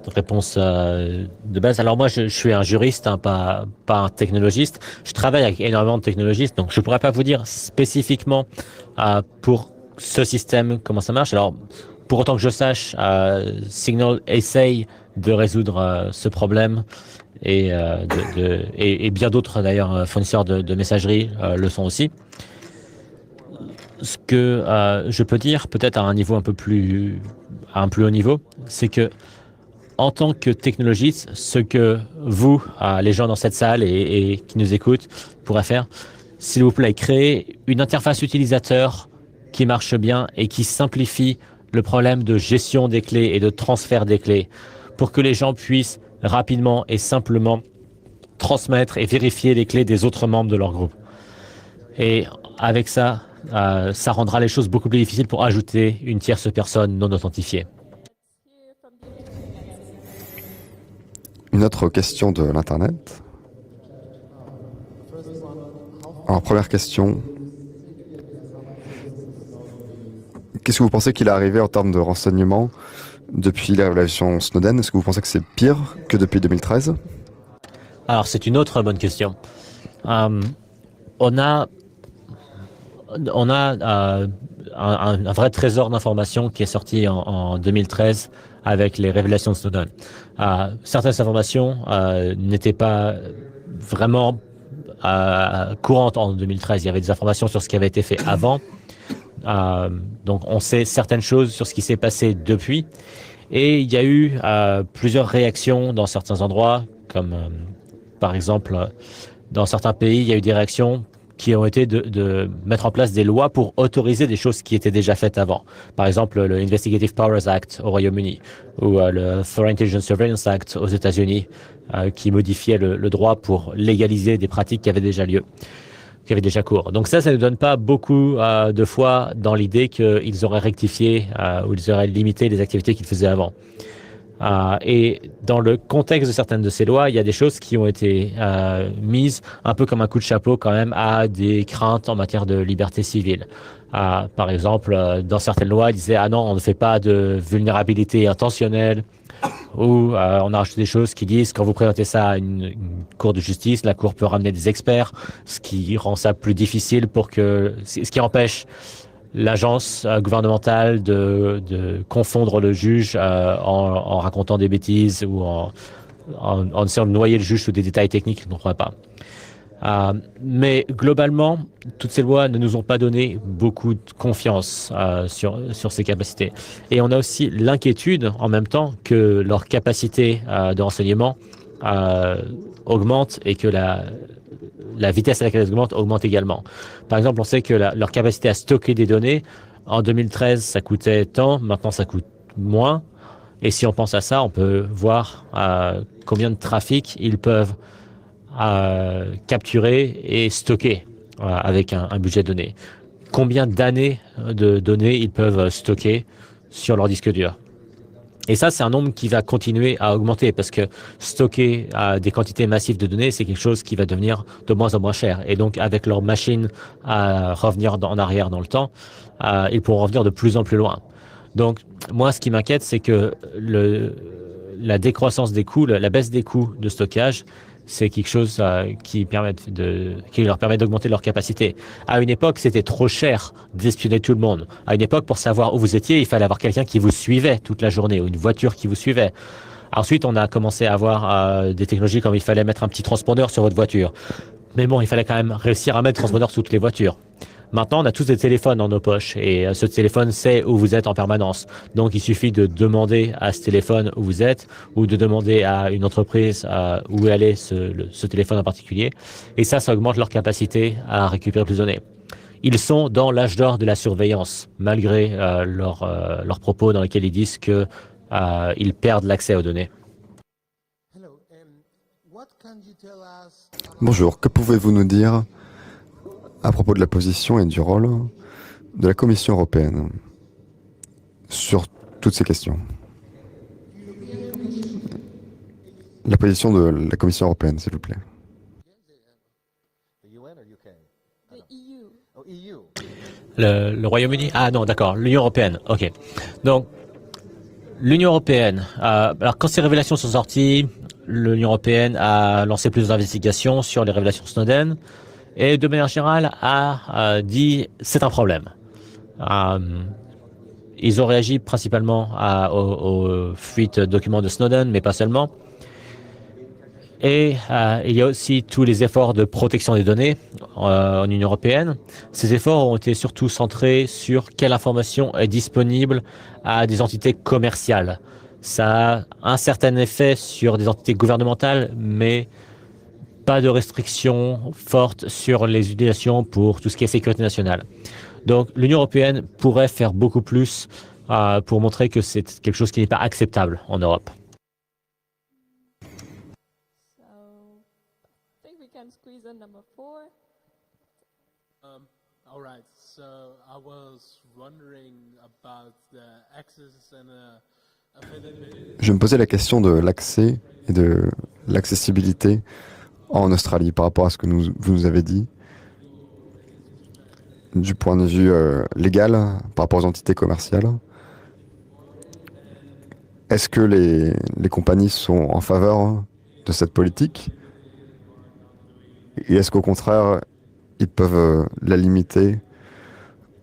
réponse de base. Alors moi, je suis un juriste, pas un technologiste. Je travaille avec énormément de technologistes, donc je ne pourrais pas vous dire spécifiquement pour ce système comment ça marche. Alors, pour autant que je sache, Signal essaye de résoudre ce problème et bien d'autres d'ailleurs fournisseurs de messagerie le sont aussi. ce que je peux dire, peut-être à un niveau à un plus haut niveau, c'est que en tant que technologiste, ce que vous, les gens dans cette salle et qui nous écoutent, pourraient faire, s'il vous plaît, créer une interface utilisateur qui marche bien et qui simplifie le problème de gestion des clés et de transfert des clés pour que les gens puissent rapidement et simplement transmettre et vérifier les clés des autres membres de leur groupe. Et avec ça, ça rendra les choses beaucoup plus difficiles pour ajouter une tierce personne non authentifiée. Une autre question de l'Internet. Alors, première question. Qu'est-ce que vous pensez qu'il est arrivé en termes de renseignements depuis la révélation Snowden? Est-ce que vous pensez que c'est pire que depuis 2013? Alors, c'est une autre bonne question. On a un vrai trésor d'informations qui est sorti en 2013 avec les révélations de Snowden. Certaines informations n'étaient pas vraiment courantes en 2013. Il y avait des informations sur ce qui avait été fait avant. Donc, on sait certaines choses sur ce qui s'est passé depuis. Et il y a eu plusieurs réactions dans certains endroits, comme par exemple, dans certains pays, il y a eu des réactions qui ont été de mettre en place des lois pour autoriser des choses qui étaient déjà faites avant. Par exemple, le Investigative Powers Act au Royaume-Uni ou le Foreign Intelligence Surveillance Act aux États-Unis, qui modifiait le droit pour légaliser des pratiques qui avaient déjà lieu, qui avaient déjà cours. Donc ça ne nous donne pas beaucoup de foi dans l'idée qu'ils auraient rectifié ou ils auraient limité les activités qu'ils faisaient avant. Et dans le contexte de certaines de ces lois, il y a des choses qui ont été mises un peu comme un coup de chapeau quand même à des craintes en matière de liberté civile. Par exemple, dans certaines lois, ils disaient « Ah non, on ne fait pas de vulnérabilité intentionnelle » ou on a rajouté des choses qui disent « Quand vous présentez ça à une cour de justice, la cour peut ramener des experts », ce qui rend ça plus difficile ce qui empêche l'agence gouvernementale de confondre le juge en racontant des bêtises ou en essayant de noyer le juge sous des détails techniques qu'il ne comprend pas. Mais globalement, toutes ces lois ne nous ont pas donné beaucoup de confiance sur ces capacités. Et on a aussi l'inquiétude en même temps que leur capacité de renseignement augmente et que la vitesse à laquelle elles augmente également. Par exemple, on sait que leur capacité à stocker des données, en 2013, ça coûtait tant, maintenant ça coûte moins. Et si on pense à ça, on peut voir combien de trafic ils peuvent capturer et stocker avec un budget donné. Combien d'années de données ils peuvent stocker sur leur disque dur. Et ça, c'est un nombre qui va continuer à augmenter parce que stocker des quantités massives de données, c'est quelque chose qui va devenir de moins en moins cher. Et donc, avec leurs machines à revenir en arrière dans le temps, ils pourront revenir de plus en plus loin. Donc, moi, ce qui m'inquiète, c'est que la décroissance des coûts, la baisse des coûts de stockage, c'est quelque chose qui leur permet d'augmenter leur capacité. À une époque, c'était trop cher d'espionner tout le monde. À une époque, pour savoir où vous étiez, il fallait avoir quelqu'un qui vous suivait toute la journée ou une voiture qui vous suivait. Ensuite, on a commencé à avoir des technologies comme il fallait mettre un petit transpondeur sur votre voiture. Mais bon, il fallait quand même réussir à mettre un transpondeur sur toutes les voitures. Maintenant, on a tous des téléphones dans nos poches et ce téléphone sait où vous êtes en permanence. Donc, il suffit de demander à ce téléphone où vous êtes ou de demander à une entreprise où est ce téléphone en particulier. Et ça augmente leur capacité à récupérer plus de données. Ils sont dans l'âge d'or de la surveillance, malgré leurs propos dans lesquels ils disent qu'ils perdent l'accès aux données. Bonjour, que pouvez-vous nous dire à propos de la position et du rôle de la Commission européenne sur toutes ces questions? La position de la Commission européenne, s'il vous plaît. Le Royaume-Uni? Ah non, d'accord, l'Union européenne, ok. Donc, l'Union européenne, alors quand ces révélations sont sorties, l'Union européenne a lancé plusieurs investigations sur les révélations Snowden et de manière générale a dit c'est un problème. Ils ont réagi principalement aux fuites de documents de Snowden, mais pas seulement. Et il y a aussi tous les efforts de protection des données en Union européenne. Ces efforts ont été surtout centrés sur quelle information est disponible à des entités commerciales. Ça a un certain effet sur des entités gouvernementales, mais pas de restrictions fortes sur les utilisations pour tout ce qui est sécurité nationale. Donc l'Union européenne pourrait faire beaucoup plus pour montrer que c'est quelque chose qui n'est pas acceptable en Europe. So I think we can squeeze in number 4. All right. So I was wondering about the access and availability. Je me posais la question de l'accès et de l'accessibilité en Australie par rapport à ce que vous nous avez dit. Du point de vue légal, par rapport aux entités commerciales, est-ce que les compagnies sont en faveur de cette politique? Et est-ce qu'au contraire, ils peuvent la limiter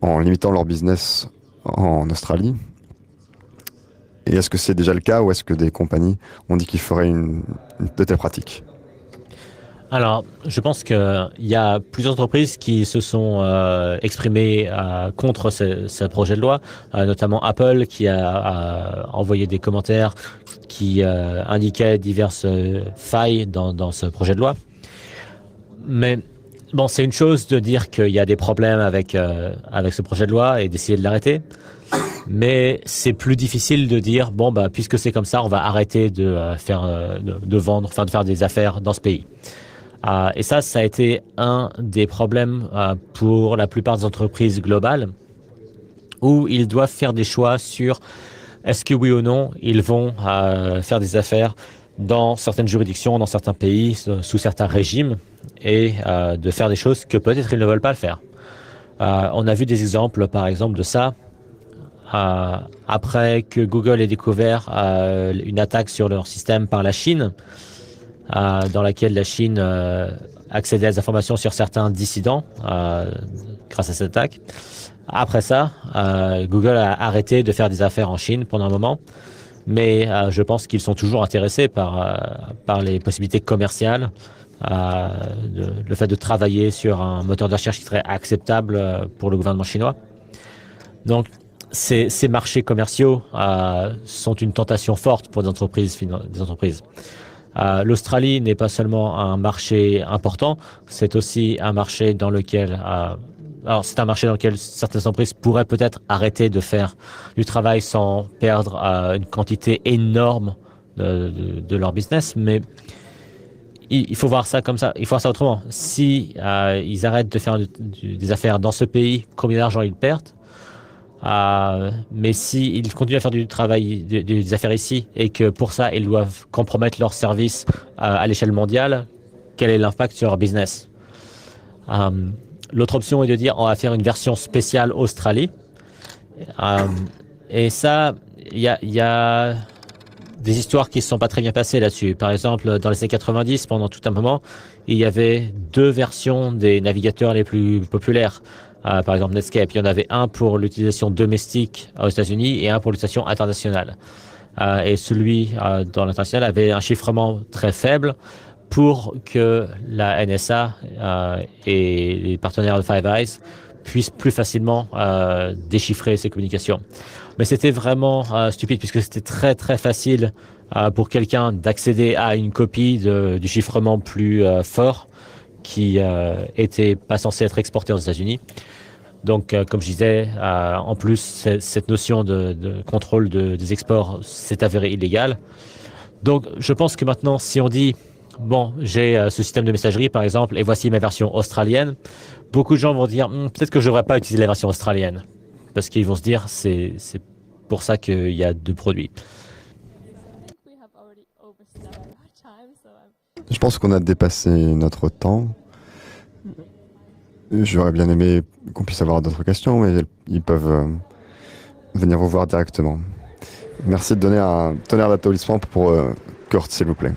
en limitant leur business en Australie? Et est-ce que c'est déjà le cas ou est-ce que des compagnies ont dit qu'ils feraient de telles pratiques? Alors, je pense qu'il y a plusieurs entreprises qui se sont exprimées contre ce projet de loi, notamment Apple qui a envoyé des commentaires qui indiquaient diverses failles dans ce projet de loi. Mais bon, c'est une chose de dire qu'il y a des problèmes avec ce projet de loi et d'essayer de l'arrêter. Mais c'est plus difficile de dire, bon, bah, puisque c'est comme ça, on va arrêter de vendre, enfin, de faire des affaires dans ce pays. Et ça a été un des problèmes pour la plupart des entreprises globales où ils doivent faire des choix sur est-ce que oui ou non, ils vont faire des affaires dans certaines juridictions, dans certains pays, sous certains régimes et de faire des choses que peut-être ils ne veulent pas le faire. On a vu des exemples, par exemple, de ça. Après que Google ait découvert une attaque sur leur système par la Chine, dans laquelle la Chine accédait à des informations sur certains dissidents grâce à cette attaque. Après ça, Google a arrêté de faire des affaires en Chine pendant un moment, mais je pense qu'ils sont toujours intéressés par les possibilités commerciales, le fait de travailler sur un moteur de recherche qui serait acceptable pour le gouvernement chinois. Donc, ces marchés commerciaux sont une tentation forte pour des entreprises. L'Australie n'est pas seulement un marché important, c'est aussi un marché dans lequel c'est un marché dans lequel certaines entreprises pourraient peut-être arrêter de faire du travail sans perdre une quantité énorme de leur business, mais il faut voir ça comme ça, il faut voir ça autrement. Si ils arrêtent de faire des affaires dans ce pays, combien d'argent ils perdent? Mais s'ils continuent à faire du travail, des affaires ici, et que pour ça, ils doivent compromettre leurs services à l'échelle mondiale, quel est l'impact sur leur business? L'autre option est de dire on va faire une version spéciale Australie. Et ça, il y a des histoires qui ne se sont pas très bien passées là-dessus. Par exemple, dans les années 90, pendant tout un moment, il y avait 2 versions des navigateurs les plus populaires. Par exemple, Netscape, il y en avait un pour l'utilisation domestique aux États-Unis et un pour l'utilisation internationale. Et celui dans l'international avait un chiffrement très faible pour que la NSA et les partenaires de Five Eyes puissent plus facilement déchiffrer ces communications. Mais c'était vraiment stupide puisque c'était très très facile pour quelqu'un d'accéder à une copie du chiffrement plus fort qui était pas censé être exporté aux États-Unis. Donc, comme je disais, en plus, cette notion de contrôle des exports s'est avérée illégale. Donc, je pense que maintenant, si on dit, bon, j'ai ce système de messagerie, par exemple, et voici ma version australienne, beaucoup de gens vont dire, peut-être que je ne devrais pas utiliser la version australienne. Parce qu'ils vont se dire, c'est pour ça qu'il y a 2 produits. Je pense qu'on a dépassé notre temps. J'aurais bien aimé qu'on puisse avoir d'autres questions, mais ils peuvent venir vous voir directement. Merci de donner un tonnerre d'applaudissements pour Kurt, s'il vous plaît.